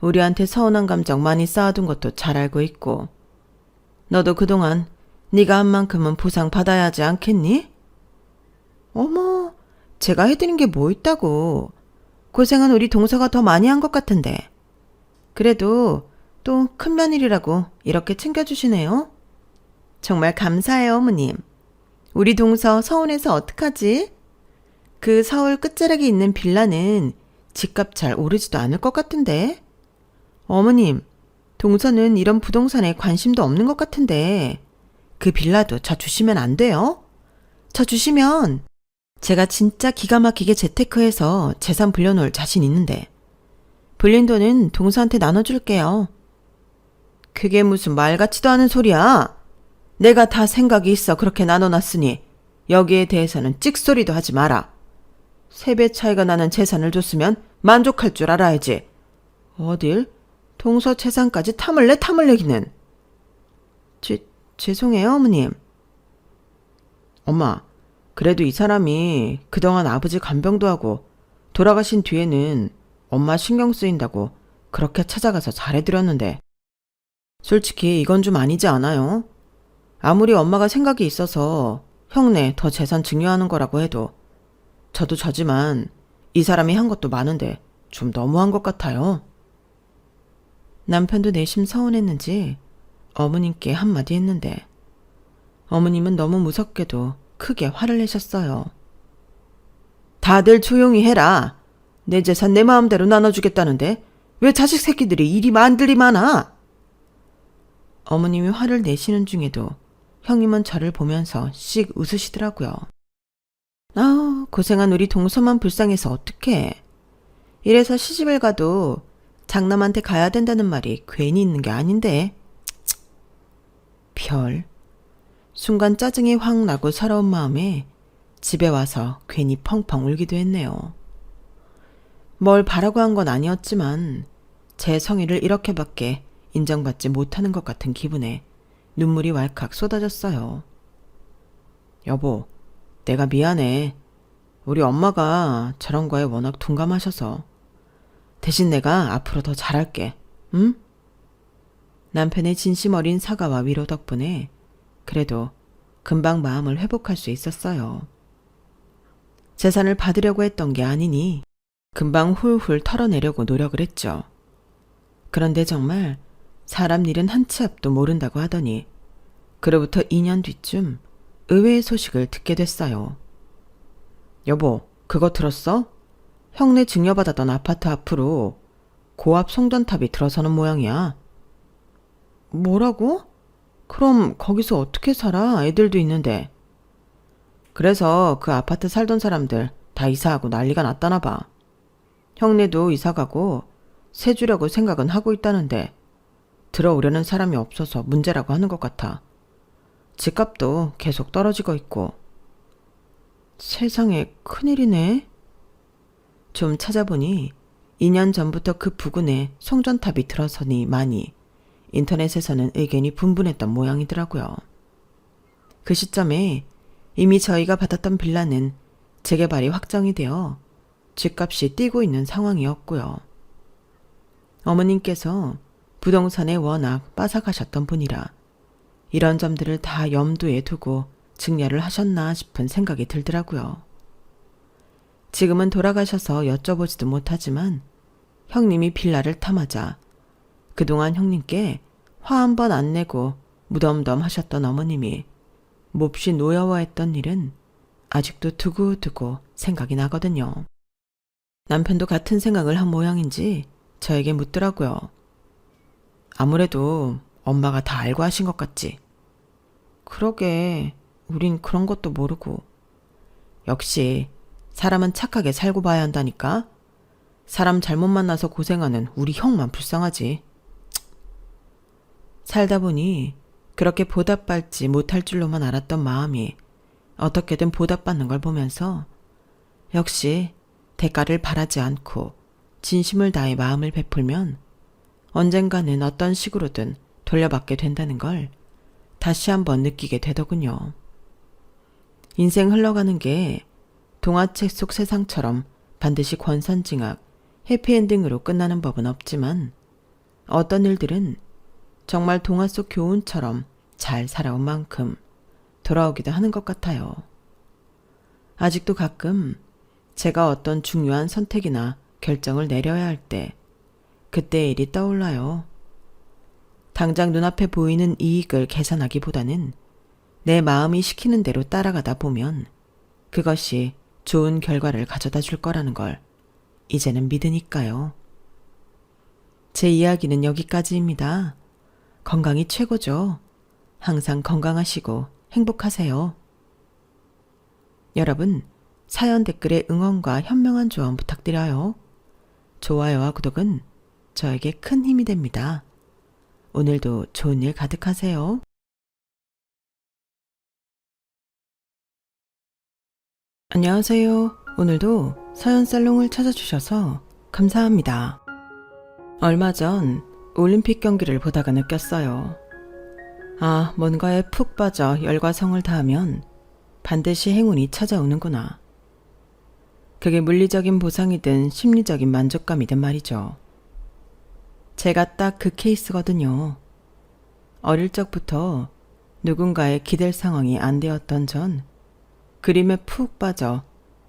우리한테 서운한 감정 많이 쌓아둔 것도 잘 알고 있고. 너도 그동안 네가 한 만큼은 보상 받아야 하지 않겠니? 어머, 제가 해드린 게 뭐 있다고. 고생은 우리 동서가 더 많이 한 것 같은데. 그래도 또 큰 며느리라고 이렇게 챙겨주시네요. 정말 감사해요, 어머님. 우리 동서 서운해서 어떡하지? 그 서울 끝자락에 있는 빌라는 집값 잘 오르지도 않을 것 같은데. 어머님, 동서는 이런 부동산에 관심도 없는 것 같은데 그 빌라도 저 주시면 안 돼요? 저 주시면 제가 진짜 기가 막히게 재테크해서 재산 불려놓을 자신 있는데 불린 돈은 동서한테 나눠줄게요. 그게 무슨 말 같지도 않은 소리야. 내가 다 생각이 있어 그렇게 나눠놨으니 여기에 대해서는 찍소리도 하지 마라. 3배 차이가 나는 재산을 줬으면 만족할 줄 알아야지. 어딜 동서 재산까지 탐을 내기는. 죄송해요, 어머님. 엄마, 그래도 이 사람이 그동안 아버지 간병도 하고 돌아가신 뒤에는 엄마 신경 쓰인다고 그렇게 찾아가서 잘해드렸는데 솔직히 이건 좀 아니지 않아요? 아무리 엄마가 생각이 있어서 형네 더 재산 증여하는 거라고 해도 저도 저지만 이 사람이 한 것도 많은데 좀 너무한 것 같아요. 남편도 내심 서운했는지 어머님께 한마디 했는데 어머님은 너무 무섭게도 크게 화를 내셨어요. 다들 조용히 해라. 내 재산 내 마음대로 나눠주겠다는데 왜 자식 새끼들이 일이 많들이 많아? 어머님이 화를 내시는 중에도 형님은 저를 보면서 씩 웃으시더라고요. 아우, 고생한 우리 동서만 불쌍해서 어떡해. 이래서 시집을 가도 장남한테 가야 된다는 말이 괜히 있는 게 아닌데. 별. 순간 짜증이 확 나고 서러운 마음에 집에 와서 괜히 펑펑 울기도 했네요. 뭘 바라고 한 건 아니었지만 제 성의를 이렇게밖에 인정받지 못하는 것 같은 기분에 눈물이 왈칵 쏟아졌어요. 여보, 내가 미안해. 우리 엄마가 저런 거에 워낙 둔감하셔서. 대신 내가 앞으로 더 잘할게. 응? 남편의 진심 어린 사과와 위로 덕분에 그래도 금방 마음을 회복할 수 있었어요. 재산을 받으려고 했던 게 아니니 금방 훌훌 털어내려고 노력을 했죠. 그런데 정말 사람 일은 한 치 앞도 모른다고 하더니 그로부터 2년 뒤쯤 의외의 소식을 듣게 됐어요. 여보, 그거 들었어? 형네 증여받았던 아파트 앞으로 고압 송전탑이 들어서는 모양이야. 뭐라고? 그럼 거기서 어떻게 살아? 애들도 있는데. 그래서 그 아파트 살던 사람들 다 이사하고 난리가 났다나 봐. 형네도 이사가고 새 주려고 생각은 하고 있다는데 들어오려는 사람이 없어서 문제라고 하는 것 같아. 집값도 계속 떨어지고 있고. 세상에 큰일이네. 좀 찾아보니 2년 전부터 그 부근에 송전탑이 들어서니 많이 인터넷에서는 의견이 분분했던 모양이더라고요. 그 시점에 이미 저희가 받았던 빌라는 재개발이 확정이 되어 집값이 뛰고 있는 상황이었고요. 어머님께서 부동산에 워낙 빠삭하셨던 분이라 이런 점들을 다 염두에 두고 증여를 하셨나 싶은 생각이 들더라고요. 지금은 돌아가셔서 여쭤보지도 못하지만 형님이 빌라를 탐하자 그동안 형님께 화 한 번 안 내고 무덤덤 하셨던 어머님이 몹시 노여워했던 일은 아직도 두고두고 생각이 나거든요. 남편도 같은 생각을 한 모양인지 저에게 묻더라고요. 아무래도 엄마가 다 알고 하신 것 같지? 그러게, 우린 그런 것도 모르고. 역시 사람은 착하게 살고 봐야 한다니까? 사람 잘못 만나서 고생하는 우리 형만 불쌍하지. 살다 보니 그렇게 보답받지 못할 줄로만 알았던 마음이 어떻게든 보답받는 걸 보면서 역시 대가를 바라지 않고 진심을 다해 마음을 베풀면 언젠가는 어떤 식으로든 돌려받게 된다는 걸 다시 한번 느끼게 되더군요. 인생 흘러가는 게 동화책 속 세상처럼 반드시 권선징악, 해피엔딩으로 끝나는 법은 없지만 어떤 일들은 정말 동화 속 교훈처럼 잘 살아온 만큼 돌아오기도 하는 것 같아요. 아직도 가끔 제가 어떤 중요한 선택이나 결정을 내려야 할 때 그때의 일이 떠올라요. 당장 눈앞에 보이는 이익을 계산하기보다는 내 마음이 시키는 대로 따라가다 보면 그것이 좋은 결과를 가져다 줄 거라는 걸 이제는 믿으니까요. 제 이야기는 여기까지입니다. 건강이 최고죠. 항상 건강하시고 행복하세요. 여러분, 사연 댓글에 응원과 현명한 조언 부탁드려요. 좋아요와 구독은 저에게 큰 힘이 됩니다. 오늘도 좋은 일 가득하세요. 안녕하세요. 오늘도 사연 살롱을 찾아주셔서 감사합니다. 얼마 전 올림픽 경기를 보다가 느꼈어요. 아, 뭔가에 푹 빠져 열과 성을 다하면 반드시 행운이 찾아오는구나. 그게 물리적인 보상이든 심리적인 만족감이든 말이죠. 제가 딱 그 케이스거든요. 어릴 적부터 누군가의 기댈 상황이 안 되었던 전 그림에 푹 빠져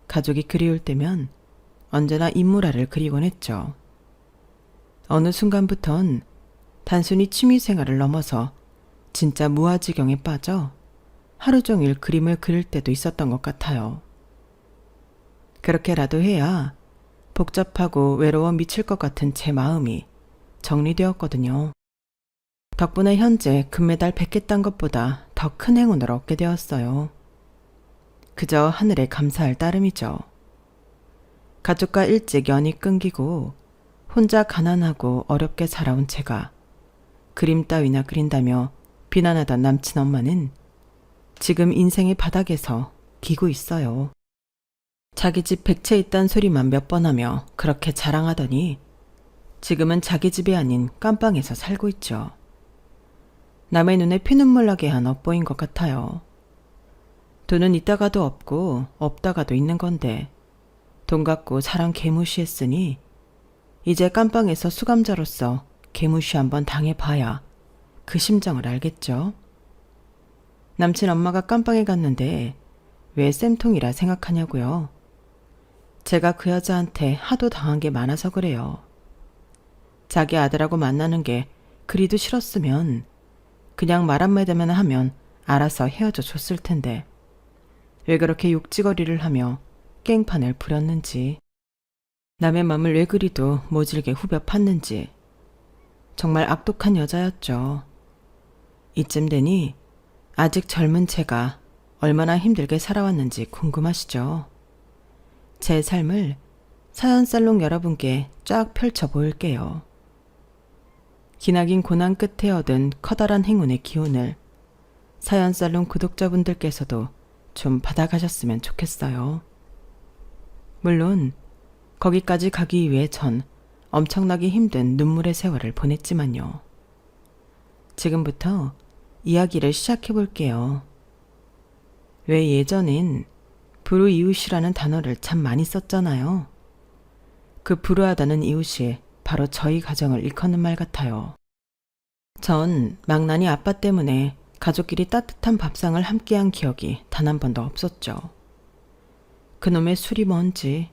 가족이 그리울 때면 언제나 인물화를 그리곤 했죠. 어느 순간부턴 단순히 취미생활을 넘어서 진짜 무아지경에 빠져 하루 종일 그림을 그릴 때도 있었던 것 같아요. 그렇게라도 해야 복잡하고 외로워 미칠 것 같은 제 마음이 정리되었거든요. 덕분에 현재 금메달 100개 딴 것보다 더 큰 행운을 얻게 되었어요. 그저 하늘에 감사할 따름이죠. 가족과 일찍 연이 끊기고 혼자 가난하고 어렵게 살아온 제가 그림 따위나 그린다며 비난하던 남친 엄마는 지금 인생의 바닥에서 기고 있어요. 자기 집 100채 있단 소리만 몇 번 하며 그렇게 자랑하더니 지금은 자기 집이 아닌 깜빵에서 살고 있죠. 남의 눈에 피눈물 나게 한 업보인 것 같아요. 돈은 있다가도 없고 없다가도 있는 건데 돈 갖고 사람 개무시했으니 이제 깜빵에서 수감자로서 개무시 한번 당해봐야 그 심정을 알겠죠. 남친 엄마가 깜빵에 갔는데 왜 쌤통이라 생각하냐고요. 제가 그 여자한테 하도 당한 게 많아서 그래요. 자기 아들하고 만나는 게 그리도 싫었으면 그냥 말 한마디만 하면 알아서 헤어져 줬을 텐데 왜 그렇게 욕지거리를 하며 깽판을 부렸는지, 남의 맘을 왜 그리도 모질게 후벼 팠는지 정말 악독한 여자였죠. 이쯤 되니 아직 젊은 제가 얼마나 힘들게 살아왔는지 궁금하시죠? 제 삶을 사연살롱 여러분께 쫙 펼쳐 보일게요. 기나긴 고난 끝에 얻은 커다란 행운의 기운을 사연살롱 구독자분들께서도 좀 받아가셨으면 좋겠어요. 물론 거기까지 가기 위해 전 엄청나게 힘든 눈물의 세월을 보냈지만요. 지금부터 이야기를 시작해 볼게요. 왜 예전엔 불우이웃이라는 단어를 참 많이 썼잖아요. 그 불우하다는 이웃이 바로 저희 가정을 일컫는 말 같아요. 전 망나니 아빠 때문에 가족끼리 따뜻한 밥상을 함께한 기억이 단 한 번도 없었죠. 그놈의 술이 뭔지,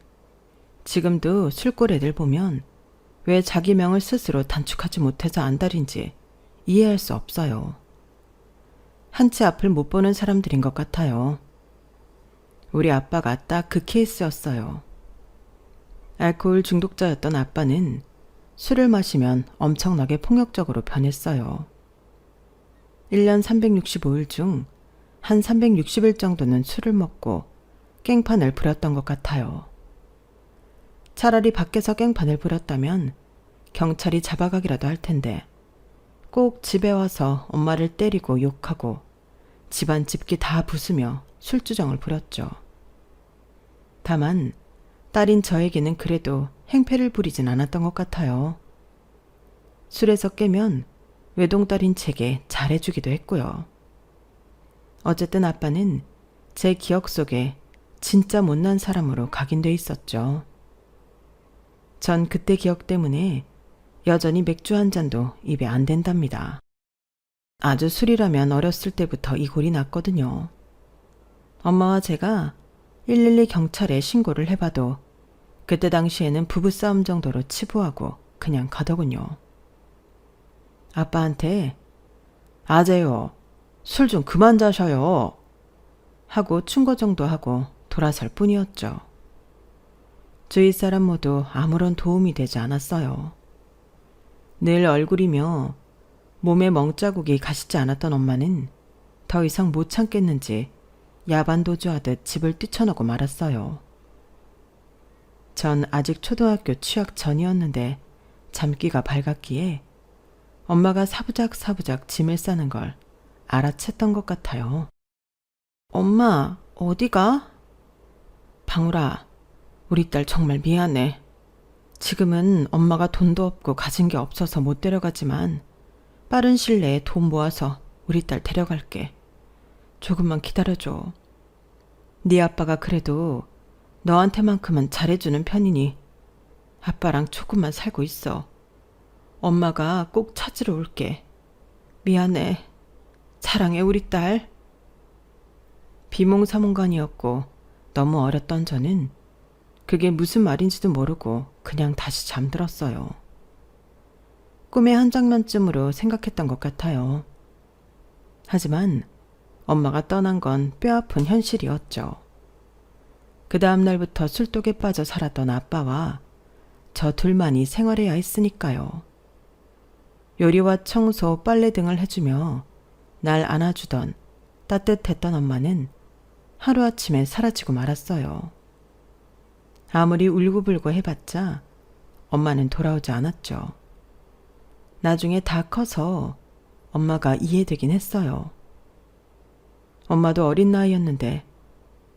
지금도 술골 애들 보면 왜 자기 명을 스스로 단축하지 못해서 안달인지 이해할 수 없어요. 한 치 앞을 못 보는 사람들인 것 같아요. 우리 아빠가 딱 그 케이스였어요. 알코올 중독자였던 아빠는 술을 마시면 엄청나게 폭력적으로 변했어요. 1년 365일 중 한 360일 정도는 술을 먹고 깽판을 부렸던 것 같아요. 차라리 밖에서 깽판을 부렸다면 경찰이 잡아가기라도 할 텐데 꼭 집에 와서 엄마를 때리고 욕하고 집안 집기 다 부수며 술주정을 부렸죠. 다만 딸인 저에게는 그래도 행패를 부리진 않았던 것 같아요. 술에서 깨면 외동딸인 제게 잘해주기도 했고요. 어쨌든 아빠는 제 기억 속에 진짜 못난 사람으로 각인돼 있었죠. 전 그때 기억 때문에 여전히 맥주 한 잔도 입에 안 댄답니다. 아주 술이라면 어렸을 때부터 이 골이 났거든요. 엄마와 제가 112 경찰에 신고를 해봐도 그때 당시에는 부부싸움 정도로 치부하고 그냥 가더군요. 아빠한테 아재요, 술 좀 그만 자셔요 하고 충고 정도 하고 돌아설 뿐이었죠. 주위 사람 모두 아무런 도움이 되지 않았어요. 늘 얼굴이며 몸에 멍자국이 가시지 않았던 엄마는 더 이상 못 참겠는지 야반도주하듯 집을 뛰쳐나고 말았어요. 전 아직 초등학교 취학 전이었는데 잠기가 밝았기에 엄마가 사부작사부작 짐을 싸는 걸 알아챘던 것 같아요. 엄마, 어디가? 방울아, 우리 딸 정말 미안해. 지금은 엄마가 돈도 없고 가진 게 없어서 못 데려가지만 빠른 시일 내에 돈 모아서 우리 딸 데려갈게. 조금만 기다려줘. 네 아빠가 그래도 너한테만큼은 잘해주는 편이니 아빠랑 조금만 살고 있어. 엄마가 꼭 찾으러 올게. 미안해. 사랑해 우리 딸. 비몽사몽간이었고 너무 어렸던 저는 그게 무슨 말인지도 모르고 그냥 다시 잠들었어요. 꿈의 한 장면쯤으로 생각했던 것 같아요. 하지만 엄마가 떠난 건 뼈아픈 현실이었죠. 그 다음 날부터 술독에 빠져 살았던 아빠와 저 둘만이 생활해야 했으니까요. 요리와 청소, 빨래 등을 해주며 날 안아주던 따뜻했던 엄마는 하루아침에 사라지고 말았어요. 아무리 울고불고 해봤자 엄마는 돌아오지 않았죠. 나중에 다 커서 엄마가 이해되긴 했어요. 엄마도 어린 나이였는데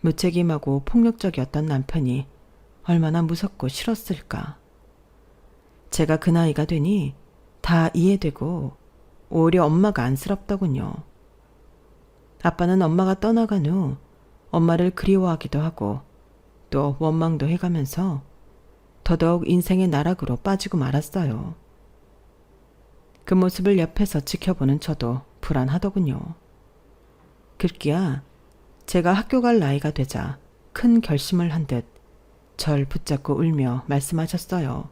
무책임하고 폭력적이었던 남편이 얼마나 무섭고 싫었을까. 제가 그 나이가 되니 다 이해되고 오히려 엄마가 안쓰럽더군요. 아빠는 엄마가 떠나간 후 엄마를 그리워하기도 하고 또 원망도 해가면서 더더욱 인생의 나락으로 빠지고 말았어요. 그 모습을 옆에서 지켜보는 저도 불안하더군요. 급기야 제가 학교 갈 나이가 되자 큰 결심을 한 듯 절 붙잡고 울며 말씀하셨어요.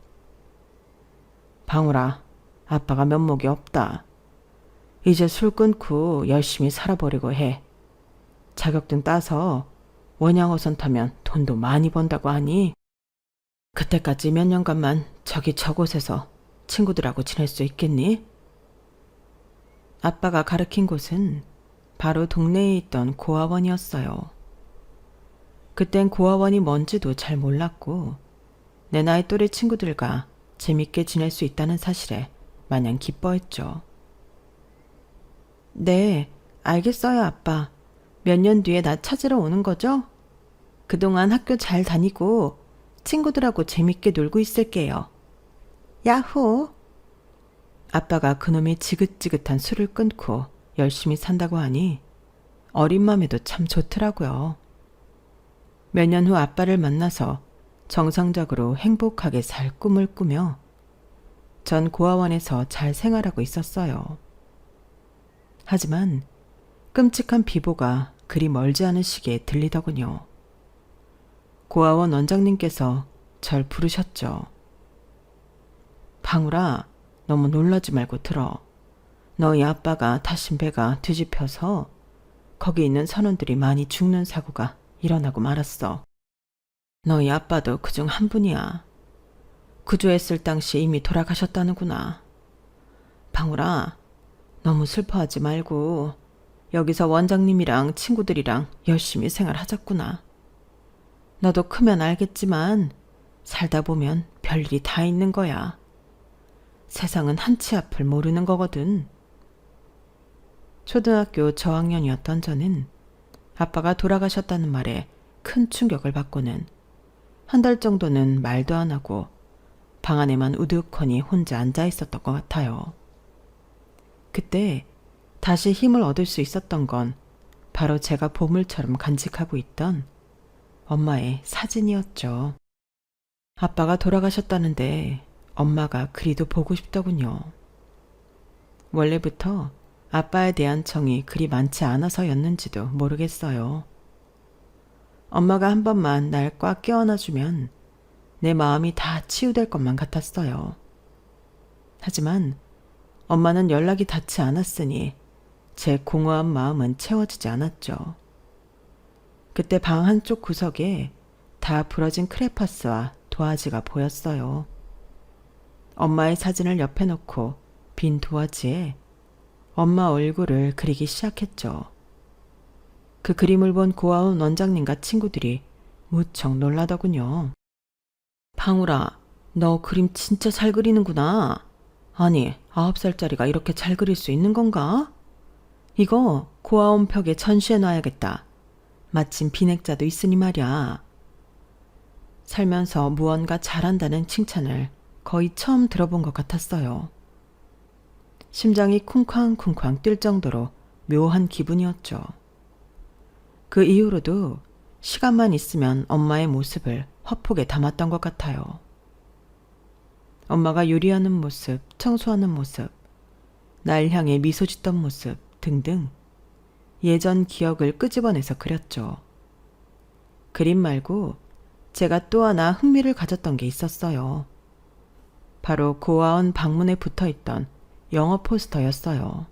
방울아, 아빠가 면목이 없다. 이제 술 끊고 열심히 살아보려고 해. 자격증 따서 원양어선 타면 돈도 많이 번다고 하니 그때까지 몇 년간만 저곳에서 친구들하고 지낼 수 있겠니? 아빠가 가르친 곳은 바로 동네에 있던 고아원이었어요. 그땐 고아원이 뭔지도 잘 몰랐고 내 나이 또래 친구들과 재밌게 지낼 수 있다는 사실에 마냥 기뻐했죠. 네, 알겠어요, 아빠. 몇 년 뒤에 나 찾으러 오는 거죠? 그동안 학교 잘 다니고 친구들하고 재밌게 놀고 있을게요. 야호! 아빠가 그놈의 지긋지긋한 술을 끊고 열심히 산다고 하니 어린 맘에도 참 좋더라고요. 몇 년 후 아빠를 만나서 정상적으로 행복하게 살 꿈을 꾸며 전 고아원에서 잘 생활하고 있었어요. 하지만 끔찍한 비보가 그리 멀지 않은 시기에 들리더군요. 고아원 원장님께서 절 부르셨죠. 방울아, 너무 놀라지 말고 들어. 너희 아빠가 타신 배가 뒤집혀서 거기 있는 선원들이 많이 죽는 사고가 일어나고 말았어. 너희 아빠도 그중 한 분이야. 구조했을 당시 이미 돌아가셨다는구나. 방울아, 너무 슬퍼하지 말고 여기서 원장님이랑 친구들이랑 열심히 생활하자꾸나. 너도 크면 알겠지만 살다 보면 별일이 다 있는 거야. 세상은 한치 앞을 모르는 거거든. 초등학교 저학년이었던 저는 아빠가 돌아가셨다는 말에 큰 충격을 받고는 한 달 정도는 말도 안 하고 방 안에만 우두커니 혼자 앉아 있었던 것 같아요. 그때 다시 힘을 얻을 수 있었던 건 바로 제가 보물처럼 간직하고 있던 엄마의 사진이었죠. 아빠가 돌아가셨다는데 엄마가 그리도 보고 싶더군요. 원래부터 아빠에 대한 정이 그리 많지 않아서였는지도 모르겠어요. 엄마가 한 번만 날 꽉 껴안아주면 내 마음이 다 치유될 것만 같았어요. 하지만 엄마는 연락이 닿지 않았으니 제 공허한 마음은 채워지지 않았죠. 그때 방 한쪽 구석에 다 부러진 크레파스와 도화지가 보였어요. 엄마의 사진을 옆에 놓고 빈 도화지에 엄마 얼굴을 그리기 시작했죠. 그 그림을 본 고아원 원장님과 친구들이 무척 놀라더군요. 방울아, 너 그림 진짜 잘 그리는구나. 아니, 9살짜리가 이렇게 잘 그릴 수 있는 건가? 이거 고아원 벽에 전시해놔야겠다. 마침 비핵자도 있으니 말이야. 살면서 무언가 잘한다는 칭찬을 거의 처음 들어본 것 같았어요. 심장이 쿵쾅쿵쾅 뛸 정도로 묘한 기분이었죠. 그 이후로도 시간만 있으면 엄마의 모습을 화폭에 담았던 것 같아요. 엄마가 요리하는 모습, 청소하는 모습, 날 향해 미소 짓던 모습 등등 예전 기억을 끄집어내서 그렸죠. 그림 말고 제가 또 하나 흥미를 가졌던 게 있었어요. 바로 고아원 방문에 붙어있던 영어 포스터였어요.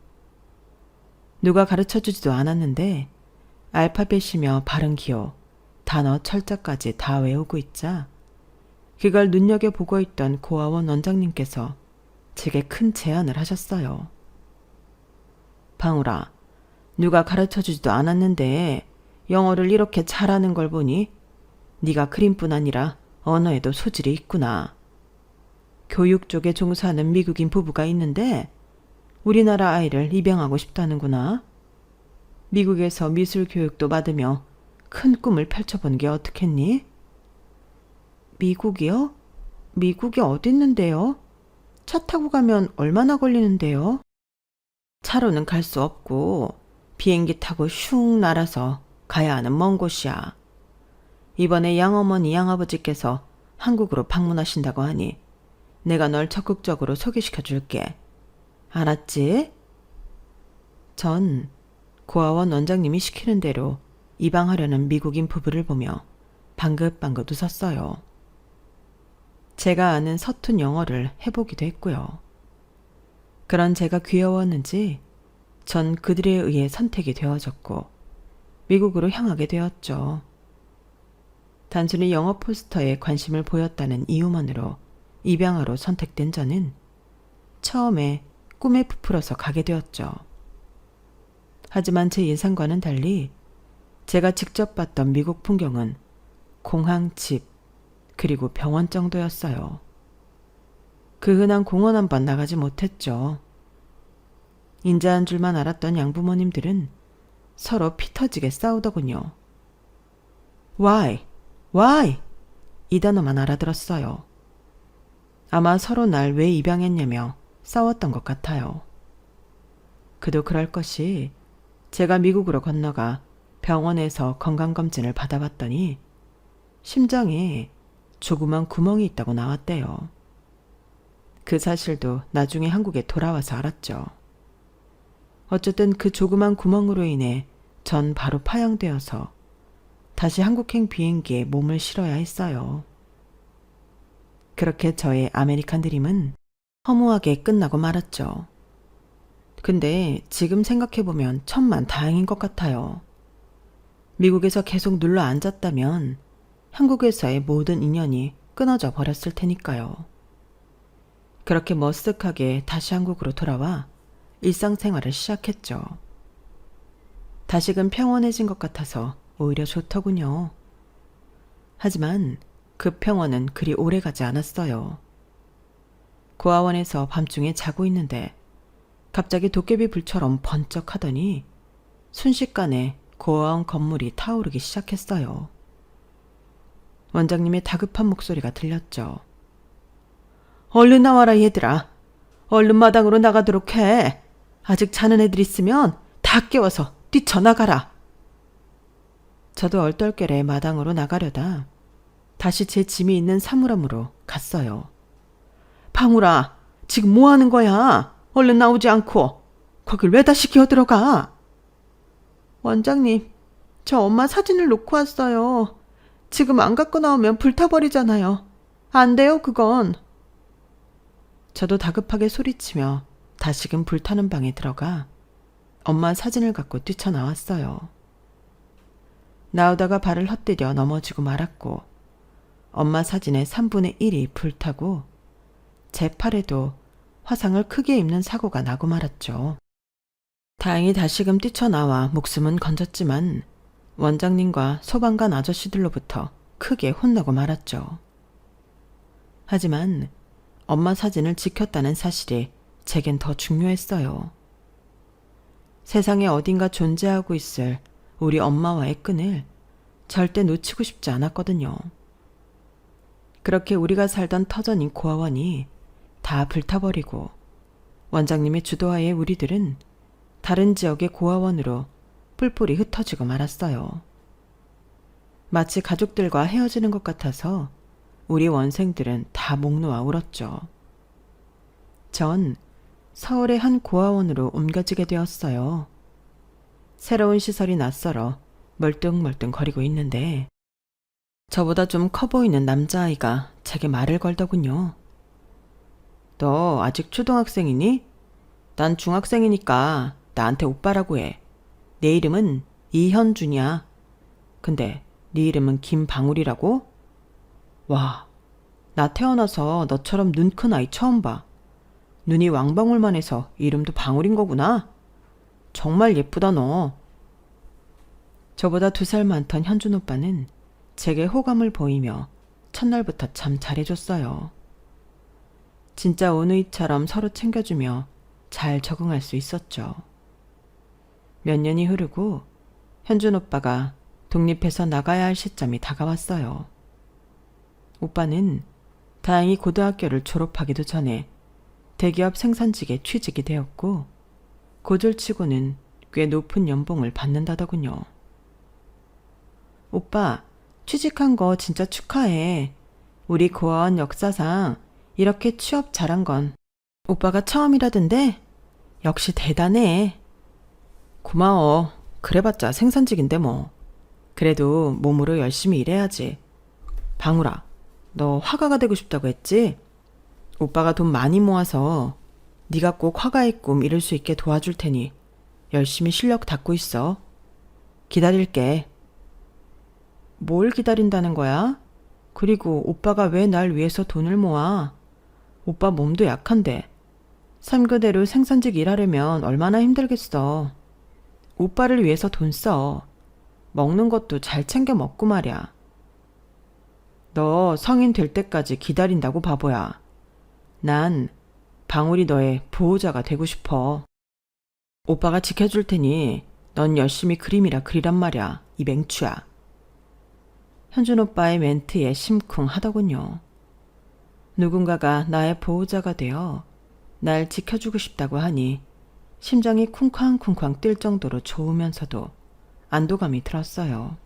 누가 가르쳐주지도 않았는데 알파벳이며 발음 기호, 단어 철자까지 다 외우고 있자 그걸 눈여겨보고 있던 고아원 원장님께서 제게 큰 제안을 하셨어요. 방울아, 누가 가르쳐주지도 않았는데 영어를 이렇게 잘하는 걸 보니 네가 그림뿐 아니라 언어에도 소질이 있구나. 교육 쪽에 종사하는 미국인 부부가 있는데 우리나라 아이를 입양하고 싶다는구나. 미국에서 미술 교육도 받으며 큰 꿈을 펼쳐본 게 어떻겠니? 미국이요? 미국이 어디 있는데요? 차 타고 가면 얼마나 걸리는데요? 차로는 갈 수 없고 비행기 타고 슝 날아서 가야 하는 먼 곳이야. 이번에 양어머니 양아버지께서 한국으로 방문하신다고 하니 내가 널 적극적으로 소개시켜 줄게. 알았지? 전 고아원 원장님이 시키는 대로 입양하려는 미국인 부부를 보며 방긋방긋 웃었어요. 제가 아는 서툰 영어를 해보기도 했고요. 그런 제가 귀여웠는지 전 그들에 의해 선택이 되어졌고 미국으로 향하게 되었죠. 단순히 영어 포스터에 관심을 보였다는 이유만으로 입양아로 선택된 저는 처음에 꿈에 부풀어서 가게 되었죠. 하지만 제 예상과는 달리 제가 직접 봤던 미국 풍경은 공항, 집, 그리고 병원 정도였어요. 그 흔한 공원 한번 나가지 못했죠. 인자한 줄만 알았던 양부모님들은 서로 피 터지게 싸우더군요. Why? Why? 이 단어만 알아들었어요. 아마 서로 날 왜 입양했냐며 싸웠던 것 같아요. 그도 그럴 것이 제가 미국으로 건너가 병원에서 건강검진을 받아봤더니 심장에 조그만 구멍이 있다고 나왔대요. 그 사실도 나중에 한국에 돌아와서 알았죠. 어쨌든 그 조그만 구멍으로 인해 전 바로 파양되어서 다시 한국행 비행기에 몸을 실어야 했어요. 그렇게 저의 아메리칸 드림은 허무하게 끝나고 말았죠. 근데 지금 생각해보면 천만 다행인 것 같아요. 미국에서 계속 눌러 앉았다면 한국에서의 모든 인연이 끊어져 버렸을 테니까요. 그렇게 머쓱하게 다시 한국으로 돌아와 일상생활을 시작했죠. 다시금 평온해진 것 같아서 오히려 좋더군요. 하지만 그 평온은 그리 오래가지 않았어요. 고아원에서 밤중에 자고 있는데 갑자기 도깨비 불처럼 번쩍하더니 순식간에 고아원 건물이 타오르기 시작했어요. 원장님의 다급한 목소리가 들렸죠. 얼른 나와라 얘들아. 얼른 마당으로 나가도록 해. 아직 자는 애들 있으면 다 깨워서 뛰쳐나가라. 저도 얼떨결에 마당으로 나가려다 다시 제 짐이 있는 사물함으로 갔어요. 방울아, 지금 뭐 하는 거야? 얼른 나오지 않고. 거길 왜 다시 기어들어가? 원장님, 저 엄마 사진을 놓고 왔어요. 지금 안 갖고 나오면 불타버리잖아요. 안 돼요, 그건. 저도 다급하게 소리치며 다시금 불타는 방에 들어가 엄마 사진을 갖고 뛰쳐나왔어요. 나오다가 발을 헛디뎌 넘어지고 말았고 엄마 사진의 3분의 1이 불타고 제 팔에도 화상을 크게 입는 사고가 나고 말았죠. 다행히 다시금 뛰쳐나와 목숨은 건졌지만 원장님과 소방관 아저씨들로부터 크게 혼나고 말았죠. 하지만 엄마 사진을 지켰다는 사실이 제겐 더 중요했어요. 세상에 어딘가 존재하고 있을 우리 엄마와의 끈을 절대 놓치고 싶지 않았거든요. 그렇게 우리가 살던 터전인 고아원이 다 불타버리고 원장님의 주도하에 우리들은 다른 지역의 고아원으로 뿔뿔이 흩어지고 말았어요. 마치 가족들과 헤어지는 것 같아서 우리 원생들은 다 목 놓아 울었죠. 전 서울의 한 고아원으로 옮겨지게 되었어요. 새로운 시설이 낯설어 멀뚱멀뚱거리고 있는데 저보다 좀 커 보이는 남자아이가 제게 말을 걸더군요. 너 아직 초등학생이니? 난 중학생이니까 나한테 오빠라고 해. 내 이름은 이현준이야. 근데 네 이름은 김방울이라고? 와, 나 태어나서 너처럼 눈 큰 아이 처음 봐. 눈이 왕방울만 해서 이름도 방울인 거구나. 정말 예쁘다 너. 저보다 2살 많던 현준 오빠는 제게 호감을 보이며 첫날부터 참 잘해줬어요. 진짜 오누이처럼 서로 챙겨주며 잘 적응할 수 있었죠. 몇 년이 흐르고 현준 오빠가 독립해서 나가야 할 시점이 다가왔어요. 오빠는 다행히 고등학교를 졸업하기도 전에 대기업 생산직에 취직이 되었고 고졸치고는 꽤 높은 연봉을 받는다더군요. 오빠, 취직한 거 진짜 축하해. 우리 고아원 역사상 이렇게 취업 잘한 건 오빠가 처음이라던데? 역시 대단해. 고마워. 그래봤자 생산직인데 뭐. 그래도 몸으로 열심히 일해야지. 방울아, 너 화가가 되고 싶다고 했지? 오빠가 돈 많이 모아서 네가 꼭 화가의 꿈 이룰 수 있게 도와줄 테니 열심히 실력 닦고 있어. 기다릴게. 뭘 기다린다는 거야? 그리고 오빠가 왜 날 위해서 돈을 모아? 오빠 몸도 약한데 3교대로 생산직 일하려면 얼마나 힘들겠어. 오빠를 위해서 돈 써. 먹는 것도 잘 챙겨 먹고 말이야. 너 성인 될 때까지 기다린다고 바보야. 난 방울이 너의 보호자가 되고 싶어. 오빠가 지켜줄 테니 넌 열심히 그림이라 그리란 말이야. 이 맹추야. 현준 오빠의 멘트에 심쿵하더군요. 누군가가 나의 보호자가 되어 날 지켜주고 싶다고 하니 심장이 쿵쾅쿵쾅 뛸 정도로 좋으면서도 안도감이 들었어요.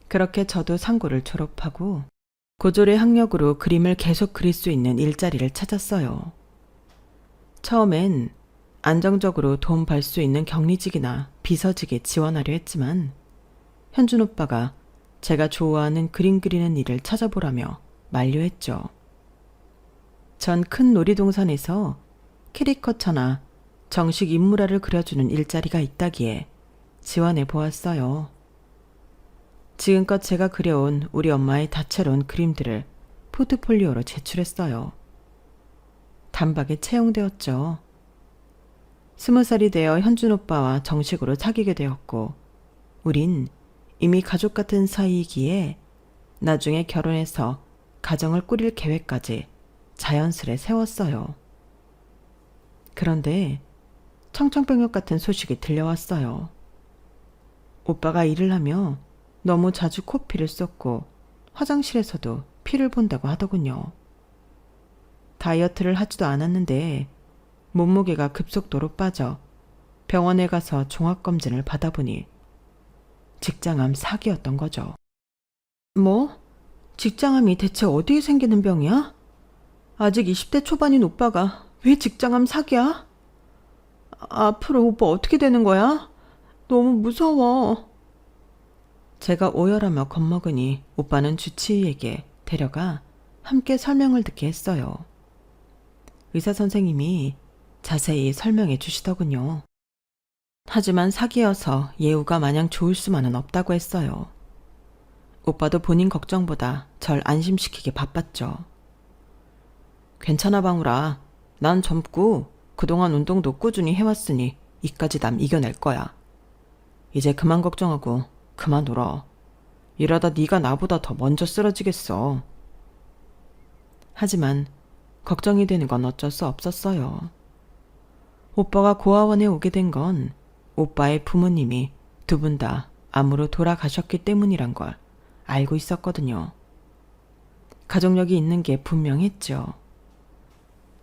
그렇게 저도 상고를 졸업하고 고졸의 학력으로 그림을 계속 그릴 수 있는 일자리를 찾았어요. 처음엔 안정적으로 돈 벌 수 있는 격리직이나 비서직에 지원하려 했지만 현준 오빠가 제가 좋아하는 그림 그리는 일을 찾아보라며 만류했죠. 전 큰 놀이동산에서 캐리커처나 정식 인물화를 그려주는 일자리가 있다기에 지원해 보았어요. 지금껏 제가 그려온 우리 엄마의 다채로운 그림들을 포트폴리오로 제출했어요. 단박에 채용되었죠. 20살이 되어 현준 오빠와 정식으로 사귀게 되었고 우린 이미 가족 같은 사이이기에 나중에 결혼해서 가정을 꾸릴 계획까지 자연스레 세웠어요. 그런데 청천벽력 같은 소식이 들려왔어요. 오빠가 일을 하며 너무 자주 코피를 쏟고 화장실에서도 피를 본다고 하더군요. 다이어트를 하지도 않았는데 몸무게가 급속도로 빠져 병원에 가서 종합검진을 받아보니 직장암 4기였던 거죠. 뭐? 직장암이 대체 어디에 생기는 병이야? 아직 20대 초반인 오빠가 왜 직장암 사기야? 앞으로 오빠 어떻게 되는 거야? 너무 무서워. 제가 오열하며 겁먹으니 오빠는 주치의에게 데려가 함께 설명을 듣게 했어요. 의사 선생님이 자세히 설명해 주시더군요. 하지만 사기여서 예후가 마냥 좋을 수만은 없다고 했어요. 오빠도 본인 걱정보다 절 안심시키기 바빴죠. 괜찮아 방울아. 난 젊고 그동안 운동도 꾸준히 해왔으니 이까지 남 이겨낼 거야. 이제 그만 걱정하고 그만 울어. 이러다 네가 나보다 더 먼저 쓰러지겠어. 하지만 걱정이 되는 건 어쩔 수 없었어요. 오빠가 고아원에 오게 된 건 오빠의 부모님이 두 분 다 암으로 돌아가셨기 때문이란 걸 알고 있었거든요. 가족력이 있는 게 분명했죠.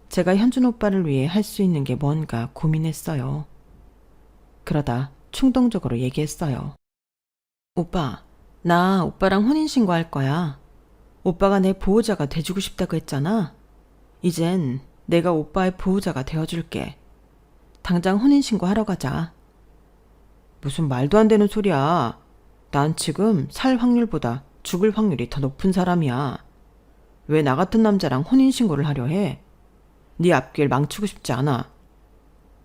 제가 현준 오빠를 위해 할 수 있는 게 뭔가 고민했어요. 그러다 충동적으로 얘기했어요. 오빠, 나 오빠랑 혼인신고할 거야. 오빠가 내 보호자가 돼주고 싶다고 했잖아. 이젠 내가 오빠의 보호자가 되어줄게. 당장 혼인신고 하러 가자. 무슨 말도 안 되는 소리야. 난 지금 살 확률보다 죽을 확률이 더 높은 사람이야. 왜 나 같은 남자랑 혼인신고를 하려 해? 네 앞길 망치고 싶지 않아.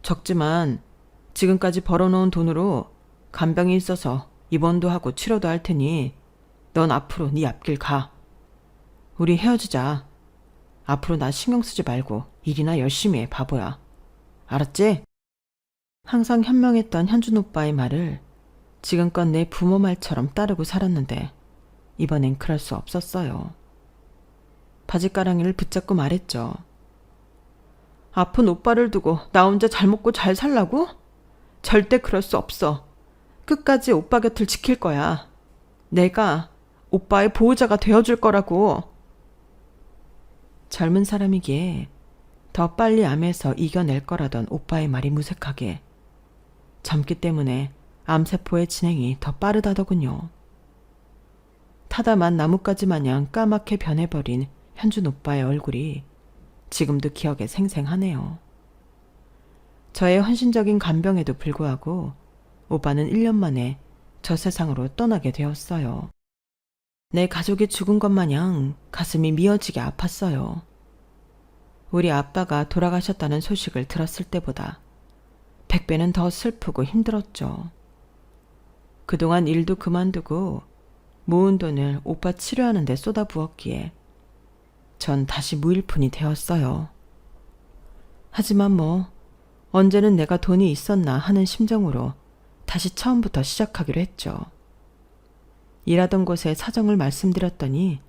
적지만 지금까지 벌어놓은 돈으로 간병이 있어서 입원도 하고 치료도 할 테니 넌 앞으로 네 앞길 가. 우리 헤어지자. 앞으로 나 신경 쓰지 말고 일이나 열심히 해, 바보야. 알았지? 항상 현명했던 현준 오빠의 말을 지금껏 내 부모 말처럼 따르고 살았는데 이번엔 그럴 수 없었어요. 바짓가랑이를 붙잡고 말했죠. 아픈 오빠를 두고 나 혼자 잘 먹고 잘 살라고? 절대 그럴 수 없어. 끝까지 오빠 곁을 지킬 거야. 내가 오빠의 보호자가 되어줄 거라고. 젊은 사람이기에 더 빨리 암에서 이겨낼 거라던 오빠의 말이 무색하게 젊기 때문에 암세포의 진행이 더 빠르다더군요. 타다만 나뭇가지 마냥 까맣게 변해버린 현준 오빠의 얼굴이 지금도 기억에 생생하네요. 저의 헌신적인 간병에도 불구하고 오빠는 1년 만에 저 세상으로 떠나게 되었어요. 내 가족이 죽은 것 마냥 가슴이 미어지게 아팠어요. 우리 아빠가 돌아가셨다는 소식을 들었을 때보다 100배는 더 슬프고 힘들었죠. 그동안 일도 그만두고 모은 돈을 오빠 치료하는 데 쏟아부었기에 전 다시 무일푼이 되었어요. 하지만 언제는 내가 돈이 있었나 하는 심정으로 다시 처음부터 시작하기로 했죠. 일하던 곳에 사정을 말씀드렸더니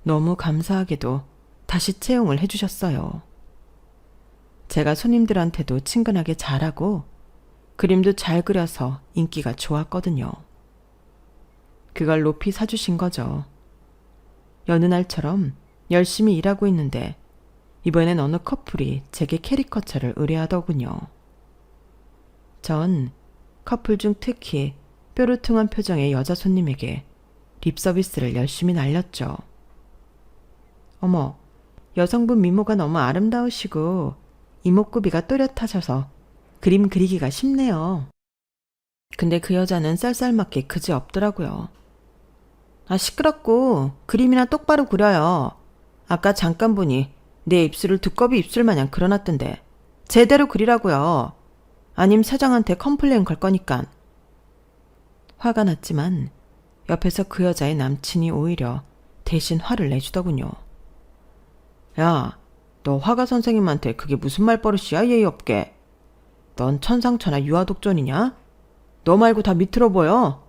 너무 감사하게도 다시 채용을 해주셨어요. 제가 손님들한테도 친근하게 잘하고 그림도 잘 그려서 인기가 좋았거든요. 그걸 높이 사주신 거죠. 여느 날처럼 열심히 일하고 있는데 이번엔 어느 커플이 제게 캐리커처를 의뢰하더군요. 전 커플 중 특히 뾰루퉁한 표정의 여자 손님에게 립서비스를 열심히 날렸죠. 어머, 여성분 미모가 너무 아름다우시고 이목구비가 또렷하셔서 그림 그리기가 쉽네요. 근데 그 여자는 쌀쌀맞게 그지없더라고요. 아, 시끄럽고 그림이나 똑바로 그려요. 아까 잠깐 보니 내 입술을 두꺼비 입술 마냥 그려놨던데 제대로 그리라고요. 아님 사장한테 컴플레인 걸 거니깐. 화가 났지만 옆에서 그 여자의 남친이 오히려 대신 화를 내주더군요. 야, 너 화가 선생님한테 그게 무슨 말버릇이야, 예의 없게. 넌 천상천하 유아독존이냐? 너 말고 다 밑으로 보여.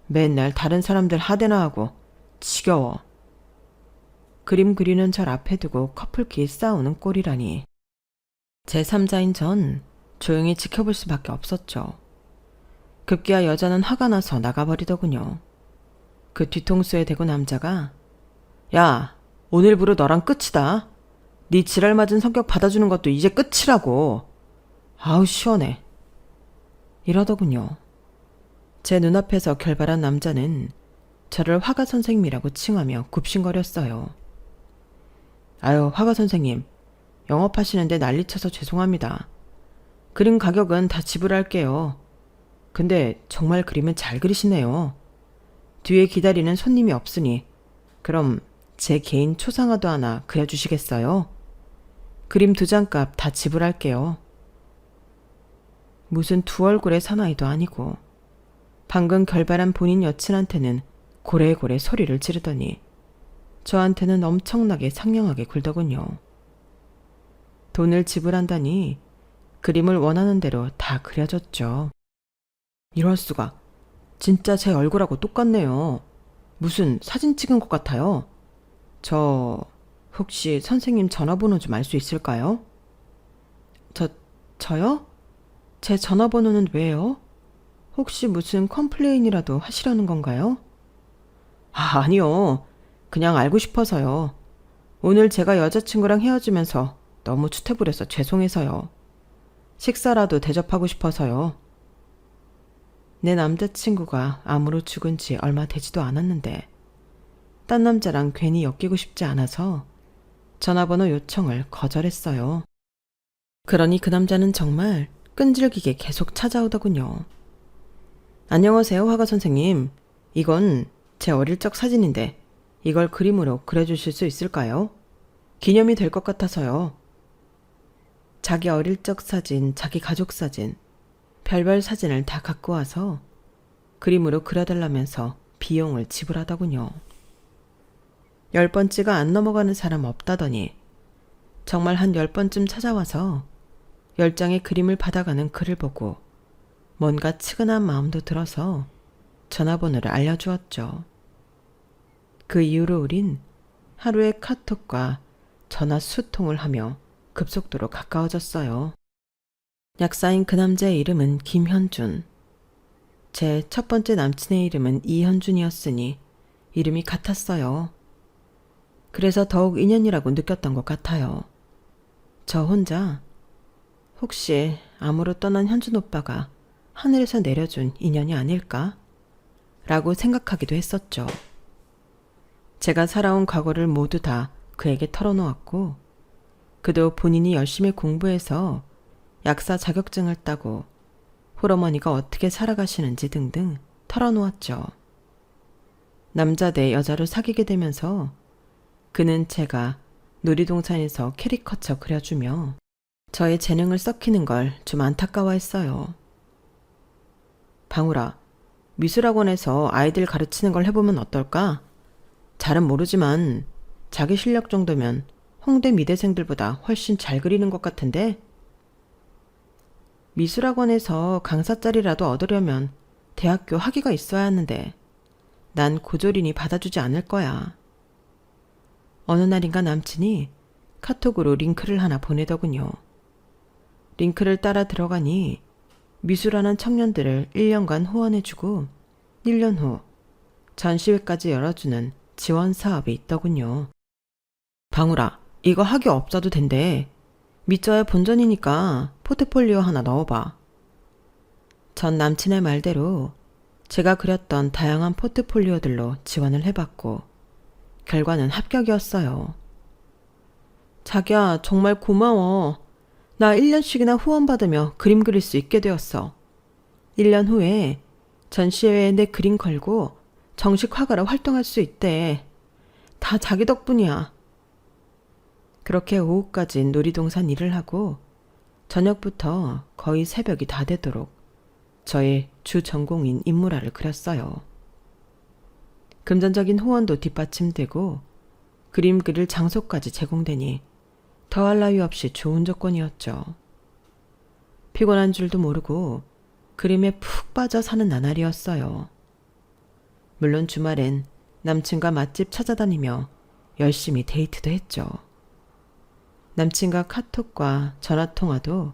맨날 다른 사람들 하대나 하고 지겨워. 그림 그리는 절 앞에 두고 커플끼리 싸우는 꼴이라니. 제3자인 전 조용히 지켜볼 수밖에 없었죠. 급기야 여자는 화가 나서 나가버리더군요. 그 뒤통수에 대고 남자가 야, 오늘부로 너랑 끝이다. 네 지랄 맞은 성격 받아주는 것도 이제 끝이라고. 아우 시원해. 이러더군요. 제 눈앞에서 결발한 남자는 저를 화가 선생님이라고 칭하며 굽신거렸어요. 아유, 화가 선생님. 영업하시는데 난리쳐서 죄송합니다. 그림 가격은 다 지불할게요. 근데 정말 그림은 잘 그리시네요. 뒤에 기다리는 손님이 없으니 그럼 제 개인 초상화도 하나 그려주시겠어요? 그림 2장 값 다 지불할게요. 무슨 두 얼굴의 사나이도 아니고 방금 결발한 본인 여친한테는 고래고래 소리를 지르더니 저한테는 엄청나게 상냥하게 굴더군요. 돈을 지불한다니 그림을 원하는 대로 다 그려줬죠. 이럴 수가. 진짜 제 얼굴하고 똑같네요. 무슨 사진 찍은 것 같아요. 혹시 선생님 전화번호 좀 알 수 있을까요? 저요? 제 전화번호는 왜요? 혹시 무슨 컴플레인이라도 하시려는 건가요? 아니요. 그냥 알고 싶어서요. 오늘 제가 여자친구랑 헤어지면서 너무 추태부려서 죄송해서요. 식사라도 대접하고 싶어서요. 내 남자친구가 암으로 죽은 지 얼마 되지도 않았는데 딴 남자랑 괜히 엮이고 싶지 않아서 전화번호 요청을 거절했어요. 그러니 그 남자는 정말 끈질기게 계속 찾아오더군요. 안녕하세요, 화가 선생님. 이건 제 어릴 적 사진인데 이걸 그림으로 그려주실 수 있을까요? 기념이 될 것 같아서요. 자기 어릴 적 사진, 자기 가족 사진, 별별 사진을 다 갖고 와서 그림으로 그려달라면서 비용을 지불하더군요. 10번째가 안 넘어가는 사람 없다더니 정말 한 10번쯤 찾아와서 10장의 그림을 받아가는 글을 보고 뭔가 측은한 마음도 들어서 전화번호를 알려주었죠. 그 이후로 우린 하루에 카톡과 전화 수통을 하며 급속도로 가까워졌어요. 약사인 그 남자의 이름은 김현준. 제 첫 번째 남친의 이름은 이현준이었으니 이름이 같았어요. 그래서 더욱 인연이라고 느꼈던 것 같아요. 저 혼자 혹시 암으로 떠난 현준 오빠가 하늘에서 내려준 인연이 아닐까? 라고 생각하기도 했었죠. 제가 살아온 과거를 모두 다 그에게 털어놓았고 그도 본인이 열심히 공부해서 약사 자격증을 따고 홀어머니가 어떻게 살아가시는지 등등 털어놓았죠. 남자 대 여자로 사귀게 되면서 그는 제가 놀이동산에서 캐리커처 그려주며 저의 재능을 썩히는 걸 좀 안타까워했어요. 방울아, 미술학원에서 아이들 가르치는 걸 해보면 어떨까? 잘은 모르지만 자기 실력 정도면 홍대 미대생들보다 훨씬 잘 그리는 것 같은데? 미술학원에서 강사 자리라도 얻으려면 대학교 학위가 있어야 하는데 난 고졸이니 받아주지 않을 거야. 어느 날인가 남친이 카톡으로 링크를 하나 보내더군요. 링크를 따라 들어가니 미술하는 청년들을 1년간 후원해주고 1년 후 전시회까지 열어주는 지원 사업이 있더군요. 방울아, 이거 학위 없어도 된대. 밑져야 본전이니까 포트폴리오 하나 넣어봐. 전 남친의 말대로 제가 그렸던 다양한 포트폴리오들로 지원을 해봤고 결과는 합격이었어요. 자기야, 정말 고마워. 나 1년씩이나 후원받으며 그림 그릴 수 있게 되었어. 1년 후에 전시회에 내 그림 걸고 정식 화가로 활동할 수 있대. 다 자기 덕분이야. 그렇게 오후까지 놀이동산 일을 하고 저녁부터 거의 새벽이 다 되도록 저의 주 전공인 인물화를 그렸어요. 금전적인 후원도 뒷받침되고 그림 그릴 장소까지 제공되니 더할 나위 없이 좋은 조건이었죠. 피곤한 줄도 모르고 그림에 푹 빠져 사는 나날이었어요. 물론 주말엔 남친과 맛집 찾아다니며 열심히 데이트도 했죠. 남친과 카톡과 전화통화도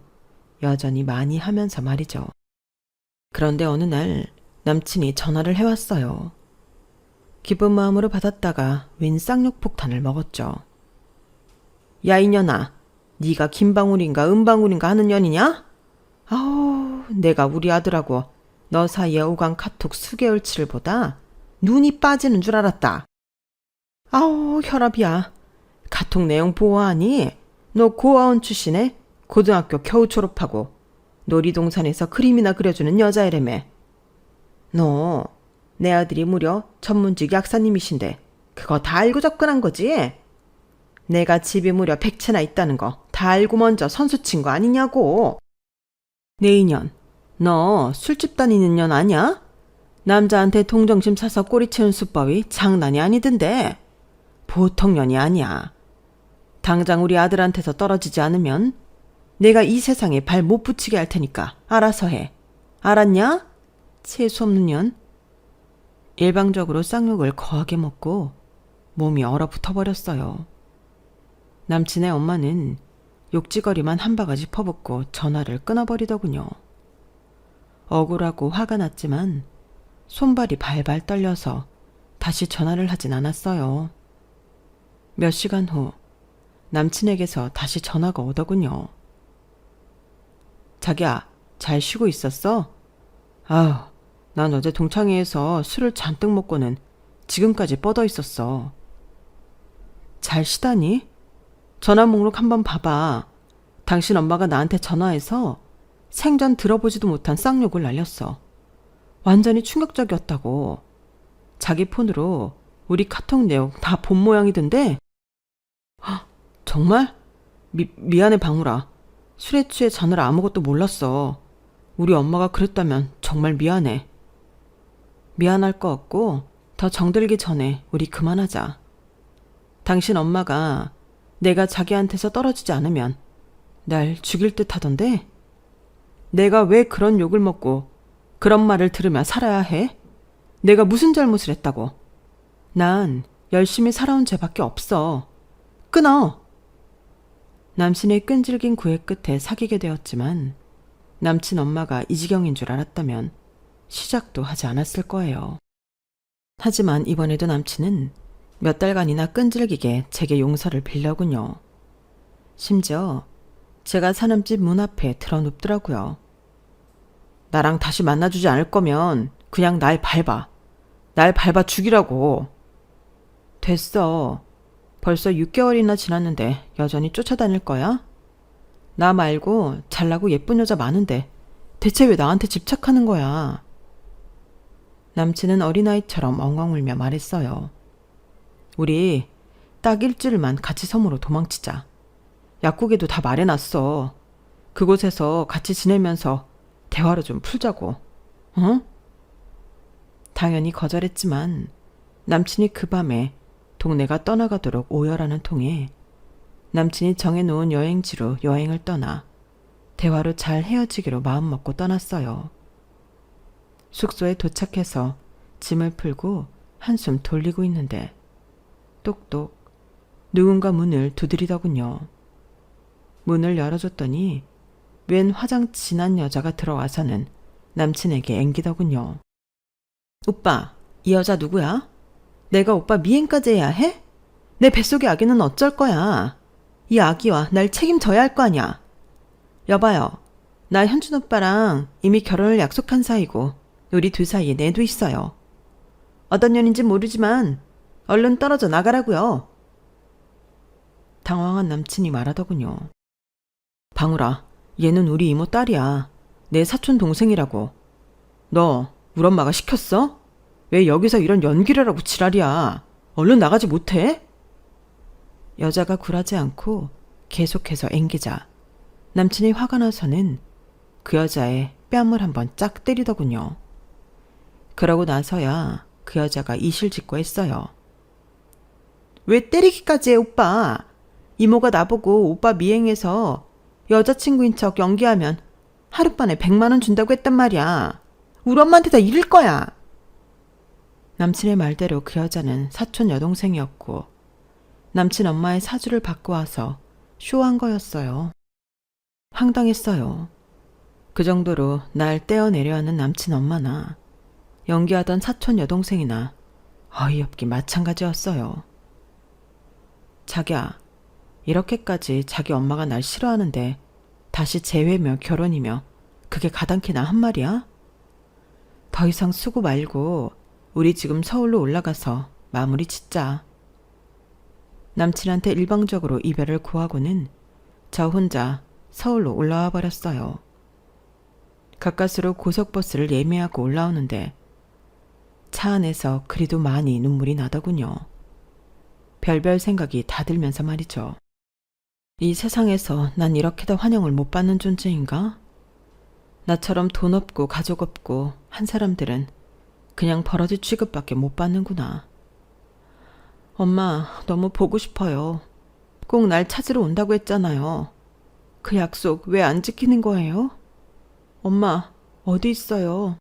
여전히 많이 하면서 말이죠. 그런데 어느 날 남친이 전화를 해왔어요. 기쁜 마음으로 받았다가 웬 쌍욕 폭탄을 먹었죠. 야 이년아, 네가 김방울인가 은방울인가 하는 년이냐? 아우, 내가 우리 아들하고 너 사이에 오간 카톡 수개월치를 보다 눈이 빠지는 줄 알았다. 아우, 혈압이야. 카톡 내용 보아하니? 너 고아원 출신에 고등학교 겨우 졸업하고 놀이동산에서 그림이나 그려주는 여자애라며. 너, 내 아들이 무려 전문직 약사님이신데 그거 다 알고 접근한 거지? 내가 집이 무려 100채나 있다는 거 다 알고 먼저 선수 친 거 아니냐고. 내 인연, 너 술집 다니는 년 아냐? 남자한테 동정심 사서 꼬리 채운 수법이 장난이 아니던데. 보통 년이 아니야. 당장 우리 아들한테서 떨어지지 않으면 내가 이 세상에 발 못 붙이게 할 테니까 알아서 해. 알았냐? 재수 없는 년. 일방적으로 쌍욕을 거하게 먹고 몸이 얼어붙어 버렸어요. 남친의 엄마는 욕지거리만 한 바가지 퍼붓고 전화를 끊어버리더군요. 억울하고 화가 났지만 손발이 발발 떨려서 다시 전화를 하진 않았어요. 몇 시간 후 남친에게서 다시 전화가 오더군요. 자기야, 잘 쉬고 있었어? 아휴, 난 어제 동창회에서 술을 잔뜩 먹고는 지금까지 뻗어 있었어. 잘 쉬다니? 전화 목록 한번 봐봐. 당신 엄마가 나한테 전화해서 생전 들어보지도 못한 쌍욕을 날렸어. 완전히 충격적이었다고. 자기 폰으로 우리 카톡 내용 다 본 모양이던데? 헉, 정말? 미안해 방울아. 술에 취해 자느라 아무것도 몰랐어. 우리 엄마가 그랬다면 정말 미안해. 미안할 거 없고 더 정들기 전에 우리 그만하자. 당신 엄마가 내가 자기한테서 떨어지지 않으면 날 죽일 듯 하던데? 내가 왜 그런 욕을 먹고 그런 말을 들으며 살아야 해? 내가 무슨 잘못을 했다고? 난 열심히 살아온 죄밖에 없어. 끊어! 남친의 끈질긴 구애 끝에 사귀게 되었지만 남친 엄마가 이 지경인 줄 알았다면 시작도 하지 않았을 거예요. 하지만 이번에도 남친은 몇 달간이나 끈질기게 제게 용서를 빌려군요. 심지어 제가 사는 집 문 앞에 드러눕더라고요. 나랑 다시 만나주지 않을 거면 그냥 날 밟아. 날 밟아 죽이라고. 됐어. 벌써 6개월이나 지났는데 여전히 쫓아다닐 거야? 나 말고 잘나고 예쁜 여자 많은데 대체 왜 나한테 집착하는 거야? 남친은 어린아이처럼 엉엉 울며 말했어요. 우리 딱 일주일만 같이 섬으로 도망치자. 약국에도 다 말해놨어. 그곳에서 같이 지내면서 대화로 좀 풀자고. 어? 당연히 거절했지만 남친이 그 밤에 동네가 떠나가도록 오열하는 통에 남친이 정해놓은 여행지로 여행을 떠나 대화로 잘 헤어지기로 마음먹고 떠났어요. 숙소에 도착해서 짐을 풀고 한숨 돌리고 있는데 똑똑 누군가 문을 두드리더군요. 문을 열어줬더니 웬 화장 진한 여자가 들어와서는 남친에게 앵기더군요. 오빠, 이 여자 누구야? 내가 오빠 미행까지 해야 해? 내 뱃속의 아기는 어쩔 거야? 이 아기와 날 책임져야 할 거 아냐? 여봐요. 나 현준 오빠랑 이미 결혼을 약속한 사이고 우리 둘 사이에 내도 있어요. 어떤 년인지 모르지만 얼른 떨어져 나가라고요. 당황한 남친이 말하더군요. 방울아, 얘는 우리 이모 딸이야. 내 사촌 동생이라고. 너 우리 엄마가 시켰어? 왜 여기서 이런 연기를 하고 지랄이야? 얼른 나가지 못해? 여자가 굴하지 않고 계속해서 앵기자 남친이 화가 나서는 그 여자의 뺨을 한번 짝 때리더군요. 그러고 나서야 그 여자가 이실직고 했어요. 왜 때리기까지 해 오빠? 이모가 나보고 오빠 미행해서 여자친구인 척 연기하면 하룻밤에 100만 원 준다고 했단 말이야. 우리 엄마한테 다 이를 거야. 남친의 말대로 그 여자는 사촌 여동생이었고 남친 엄마의 사주를 받고 와서 쇼한 거였어요. 황당했어요. 그 정도로 날 떼어내려 하는 남친 엄마나 연기하던 사촌 여동생이나 어이없기 마찬가지였어요. 자기야, 이렇게까지 자기 엄마가 날 싫어하는데 다시 재회며 결혼이며 그게 가당키나 한 말이야? 더 이상 수고 말고 우리 지금 서울로 올라가서 마무리 짓자. 남친한테 일방적으로 이별을 구하고는 저 혼자 서울로 올라와 버렸어요. 가까스로 고속버스를 예매하고 올라오는데 차 안에서 그리도 많이 눈물이 나더군요. 별별 생각이 다 들면서 말이죠. 이 세상에서 난 이렇게도 환영을 못 받는 존재인가? 나처럼 돈 없고 가족 없고 한 사람들은 그냥 버러지 취급밖에 못 받는구나. 엄마, 너무 보고 싶어요. 꼭 날 찾으러 온다고 했잖아요. 그 약속 왜 안 지키는 거예요? 엄마, 어디 있어요?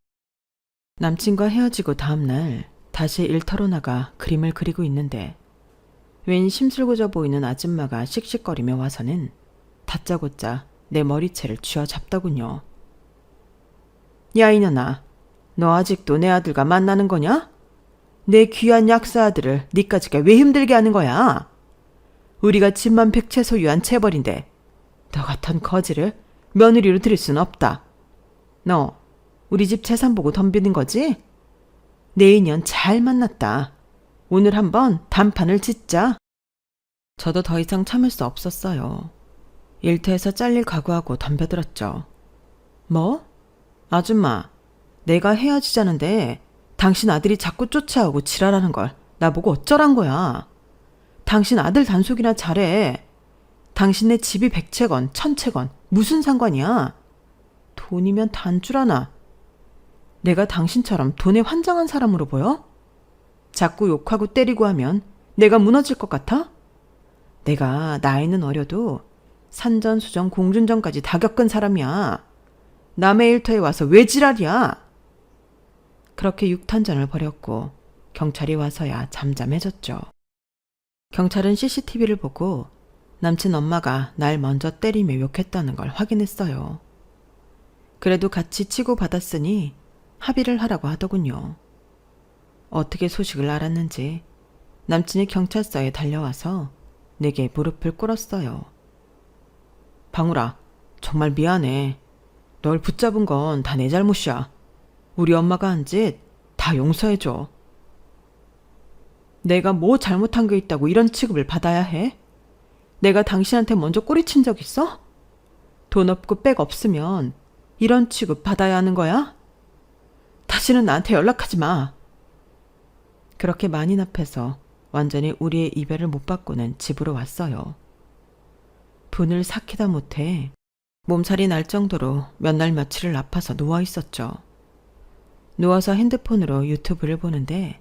남친과 헤어지고 다음날 다시 일터로 나가 그림을 그리고 있는데 웬 심술궂어 보이는 아줌마가 씩씩거리며 와서는 다짜고짜 내 머리채를 쥐어잡더군요. 야 이년아, 너 아직도 내 아들과 만나는 거냐? 내 귀한 약사 아들을 니까지가 왜 힘들게 하는 거야? 우리가 집만 백채 소유한 체벌인데 너 같은 거지를 며느리로 들일 순 없다. 너 우리 집 재산 보고 덤비는 거지? 내 인연 잘 만났다. 오늘 한번 단판을 짓자. 저도 더 이상 참을 수 없었어요. 일터에서 잘릴 각오하고 덤벼들었죠. 뭐? 아줌마, 내가 헤어지자는데 당신 아들이 자꾸 쫓아오고 지랄하는 걸 나보고 어쩌란 거야. 당신 아들 단속이나 잘해. 당신네 집이 100채건 1000채건 무슨 상관이야. 돈이면 단줄 하나. 내가 당신처럼 돈에 환장한 사람으로 보여? 자꾸 욕하고 때리고 하면 내가 무너질 것 같아? 내가 나이는 어려도 산전수전 공준전까지 다 겪은 사람이야. 남의 일터에 와서 왜 지랄이야? 그렇게 육탄전을 벌였고 경찰이 와서야 잠잠해졌죠. 경찰은 CCTV를 보고 남친 엄마가 날 먼저 때리며 욕했다는 걸 확인했어요. 그래도 같이 치고받았으니 합의를 하라고 하더군요. 어떻게 소식을 알았는지 남친이 경찰서에 달려와서 내게 무릎을 꿇었어요. 방울아, 정말 미안해. 널 붙잡은 건 다 내 잘못이야. 우리 엄마가 한 짓 다 용서해줘. 내가 뭐 잘못한 게 있다고 이런 취급을 받아야 해? 내가 당신한테 먼저 꼬리친 적 있어? 돈 없고 백 없으면 이런 취급 받아야 하는 거야? 다시는 나한테 연락하지 마. 그렇게 만인 앞에서 완전히 우리의 이별을 못 받고는 집으로 왔어요. 분을 삭히다 못해 몸살이 날 정도로 몇 날 며칠을 아파서 누워있었죠. 누워서 핸드폰으로 유튜브를 보는데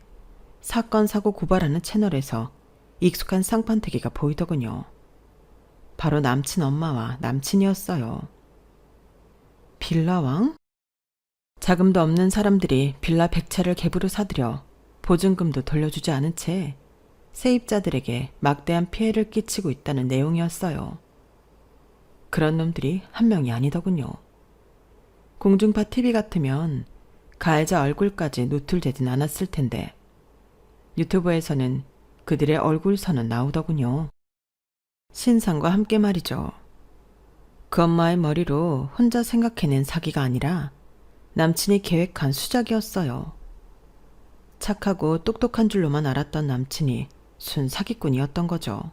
사건 사고 고발하는 채널에서 익숙한 상판태기가 보이더군요. 바로 남친 엄마와 남친이었어요. 빌라왕? 자금도 없는 사람들이 빌라 100채를 갭으로 사들여 보증금도 돌려주지 않은 채 세입자들에게 막대한 피해를 끼치고 있다는 내용이었어요. 그런 놈들이 한 명이 아니더군요. 공중파 TV 같으면 가해자 얼굴까지 노출되진 않았을 텐데 유튜브에서는 그들의 얼굴선은 나오더군요. 신상과 함께 말이죠. 그 엄마의 머리로 혼자 생각해낸 사기가 아니라 남친이 계획한 수작이었어요. 착하고 똑똑한 줄로만 알았던 남친이 순 사기꾼이었던 거죠.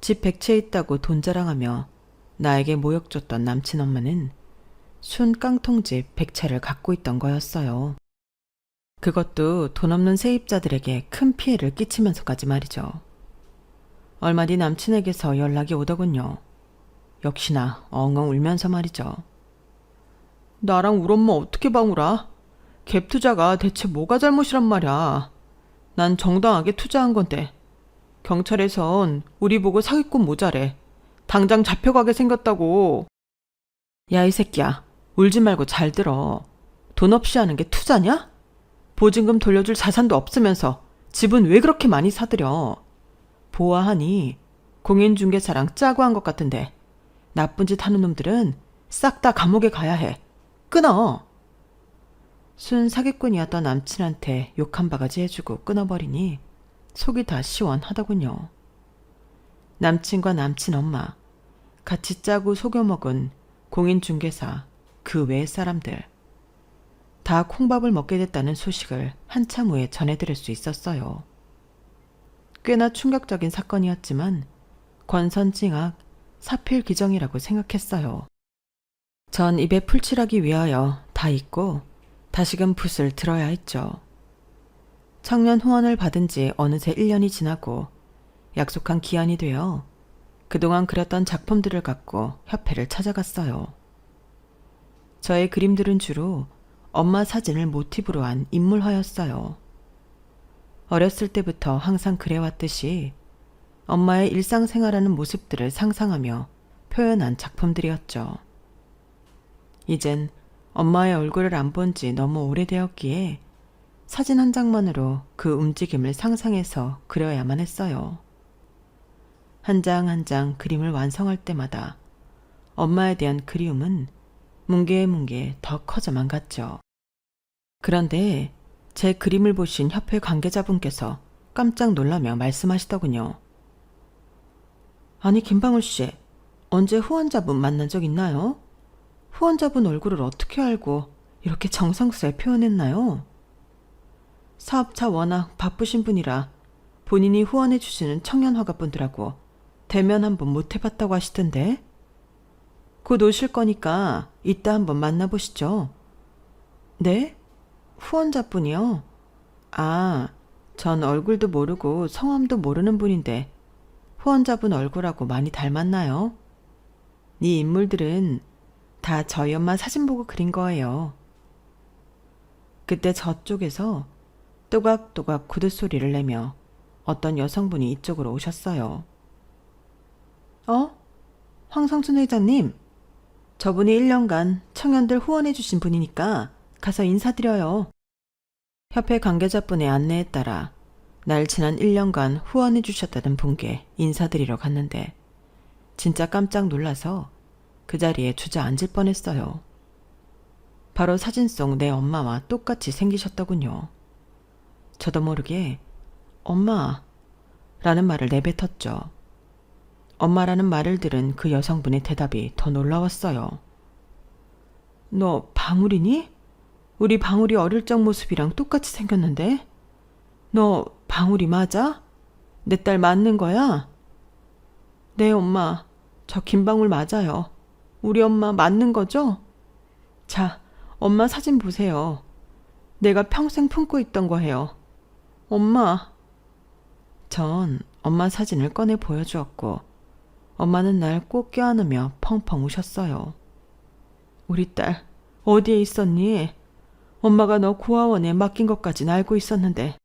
집 100채 있다고 돈 자랑하며 나에게 모욕 줬던 남친 엄마는 순 깡통집 100채를 갖고 있던 거였어요. 그것도 돈 없는 세입자들에게 큰 피해를 끼치면서까지 말이죠. 얼마 뒤 남친에게서 연락이 오더군요. 역시나 엉엉 울면서 말이죠. 나랑 우리 엄마 어떻게 방울아? 갭 투자가 대체 뭐가 잘못이란 말이야. 난 정당하게 투자한 건데 경찰에선 우리 보고 사기꾼 모자래. 당장 잡혀가게 생겼다고. 야 이 새끼야, 울지 말고 잘 들어. 돈 없이 하는 게 투자냐? 보증금 돌려줄 자산도 없으면서 집은 왜 그렇게 많이 사들여? 보아하니 공인중개사랑 짜고 한 것 같은데 나쁜 짓 하는 놈들은 싹 다 감옥에 가야 해. 끊어. 순 사기꾼이었던 남친한테 욕 한 바가지 해주고 끊어버리니 속이 다 시원하더군요. 남친과 남친 엄마, 같이 짜고 속여먹은 공인중개사, 그 외의 사람들 다 콩밥을 먹게 됐다는 소식을 한참 후에 전해드릴 수 있었어요. 꽤나 충격적인 사건이었지만 권선징악, 사필귀정이라고 생각했어요. 전 입에 풀칠하기 위하여 다 잊고 다시금 붓을 들어야 했죠. 청년 후원을 받은 지 어느새 1년이 지나고 약속한 기한이 되어 그동안 그렸던 작품들을 갖고 협회를 찾아갔어요. 저의 그림들은 주로 엄마 사진을 모티브로 한 인물화였어요. 어렸을 때부터 항상 그래왔듯이 엄마의 일상생활하는 모습들을 상상하며 표현한 작품들이었죠. 이젠 엄마의 얼굴을 안 본 지 너무 오래되었기에 사진 한 장만으로 그 움직임을 상상해서 그려야만 했어요. 한 장 한 장 그림을 완성할 때마다 엄마에 대한 그리움은 뭉게뭉게 더 커져만 갔죠. 그런데 제 그림을 보신 협회 관계자분께서 깜짝 놀라며 말씀하시더군요. 아니 김방울 씨, 언제 후원자분 만난 적 있나요? 후원자분 얼굴을 어떻게 알고 이렇게 정성스레 표현했나요? 사업차 워낙 바쁘신 분이라 본인이 후원해 주시는 청년 화가분들하고 대면 한번 못 해봤다고 하시던데. 곧 오실 거니까 이따 한번 만나보시죠. 네? 후원자분이요? 아, 전 얼굴도 모르고 성함도 모르는 분인데 후원자분 얼굴하고 많이 닮았나요? 이 인물들은 다 저희 엄마 사진 보고 그린 거예요. 그때 저쪽에서 또각또각 구둣소리를 내며 어떤 여성분이 이쪽으로 오셨어요. 황성춘 회장님, 저분이 1년간 청년들 후원해 주신 분이니까 가서 인사드려요. 협회 관계자분의 안내에 따라 날 지난 1년간 후원해 주셨다는 분께 인사드리러 갔는데 진짜 깜짝 놀라서 그 자리에 주저앉을 뻔했어요. 바로 사진 속 내 엄마와 똑같이 생기셨더군요. 저도 모르게 엄마 라는 말을 내뱉었죠. 엄마라는 말을 들은 그 여성분의 대답이 더 놀라웠어요. 너 방울이니? 우리 방울이 어릴 적 모습이랑 똑같이 생겼는데? 너 방울이 맞아? 내 딸 맞는 거야? 네 엄마, 저 김방울 맞아요. 우리 엄마 맞는 거죠? 자, 엄마 사진 보세요. 내가 평생 품고 있던 거예요. 엄마. 전 엄마 사진을 꺼내 보여주었고 엄마는 날 꼭 껴안으며 펑펑 우셨어요. 우리 딸 어디에 있었니? 엄마가 너 고아원에 맡긴 것까진 알고 있었는데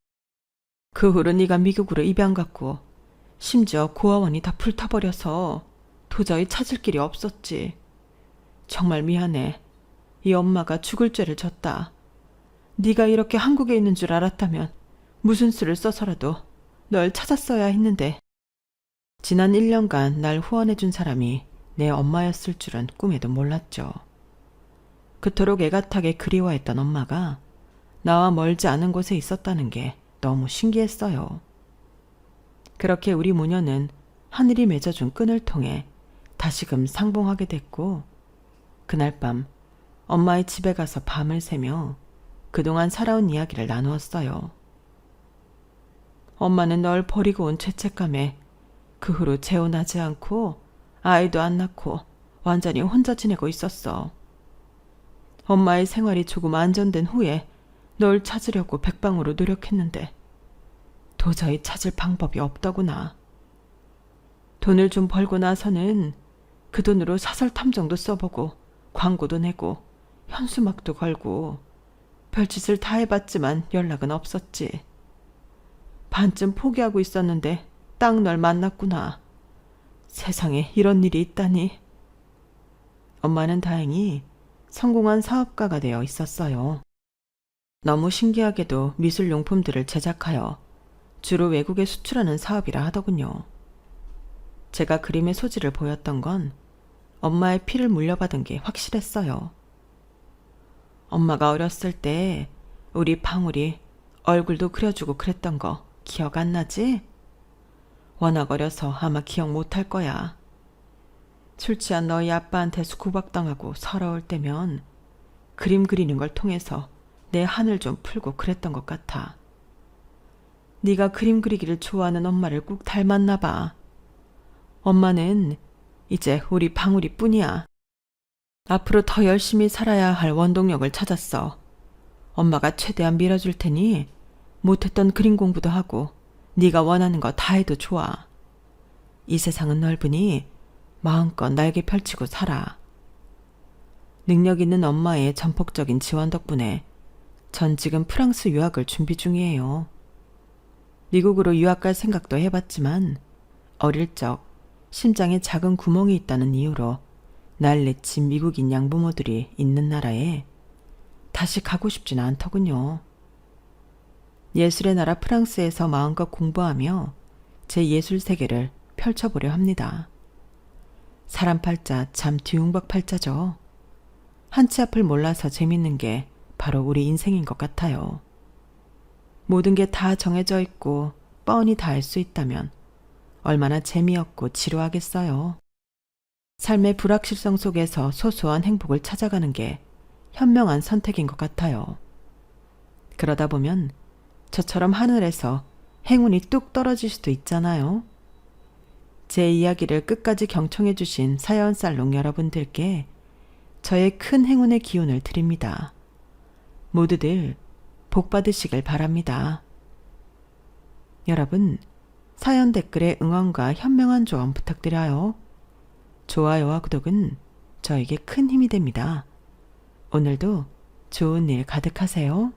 그 후로 네가 미국으로 입양 갔고 심지어 고아원이 다 불타버려서 도저히 찾을 길이 없었지. 정말 미안해. 이 엄마가 죽을 죄를 졌다. 네가 이렇게 한국에 있는 줄 알았다면 무슨 수를 써서라도 널 찾았어야 했는데 지난 1년간 날 후원해준 사람이 내 엄마였을 줄은 꿈에도 몰랐죠. 그토록 애틋하게 그리워했던 엄마가 나와 멀지 않은 곳에 있었다는 게 너무 신기했어요. 그렇게 우리 모녀는 하늘이 맺어준 끈을 통해 다시금 상봉하게 됐고 그날 밤 엄마의 집에 가서 밤을 새며 그동안 살아온 이야기를 나누었어요. 엄마는 널 버리고 온 죄책감에 그 후로 재혼하지 않고 아이도 안 낳고 완전히 혼자 지내고 있었어. 엄마의 생활이 조금 안정된 후에 널 찾으려고 백방으로 노력했는데 도저히 찾을 방법이 없더구나. 돈을 좀 벌고 나서는 그 돈으로 사설 탐정도 써보고 광고도 내고 현수막도 걸고 별짓을 다 해봤지만 연락은 없었지. 반쯤 포기하고 있었는데 딱 널 만났구나. 세상에 이런 일이 있다니. 엄마는 다행히 성공한 사업가가 되어 있었어요. 너무 신기하게도 미술용품들을 제작하여 주로 외국에 수출하는 사업이라 하더군요. 제가 그림의 소질을 보였던 건 엄마의 피를 물려받은 게 확실했어요. 엄마가 어렸을 때 우리 방울이 얼굴도 그려주고 그랬던 거 기억 안 나지? 워낙 어려서 아마 기억 못할 거야. 술 취한 너희 아빠한테 구박당하고 서러울 때면 그림 그리는 걸 통해서 내 한을 좀 풀고 그랬던 것 같아. 네가 그림 그리기를 좋아하는 엄마를 꼭 닮았나 봐. 엄마는 이제 우리 방울이 뿐이야. 앞으로 더 열심히 살아야 할 원동력을 찾았어. 엄마가 최대한 밀어줄 테니 못했던 그림 공부도 하고 네가 원하는 거 다 해도 좋아. 이 세상은 넓으니 마음껏 날개 펼치고 살아. 능력 있는 엄마의 전폭적인 지원 덕분에 전 지금 프랑스 유학을 준비 중이에요. 미국으로 유학 갈 생각도 해봤지만 어릴 적 심장에 작은 구멍이 있다는 이유로 난리친 미국인 양부모들이 있는 나라에 다시 가고 싶진 않더군요. 예술의 나라 프랑스에서 마음껏 공부하며 제 예술 세계를 펼쳐보려 합니다. 사람 팔자 참 뒤웅박 팔자죠. 한치 앞을 몰라서 재밌는 게 바로 우리 인생인 것 같아요. 모든 게 다 정해져 있고 뻔히 다 알 수 있다면 얼마나 재미없고 지루하겠어요. 삶의 불확실성 속에서 소소한 행복을 찾아가는 게 현명한 선택인 것 같아요. 그러다 보면 저처럼 하늘에서 행운이 뚝 떨어질 수도 있잖아요. 제 이야기를 끝까지 경청해 주신 사연살롱 여러분들께 저의 큰 행운의 기운을 드립니다. 모두들 복 받으시길 바랍니다. 여러분, 사연 댓글에 응원과 현명한 조언 부탁드려요. 좋아요와 구독은 저에게 큰 힘이 됩니다. 오늘도 좋은 일 가득하세요.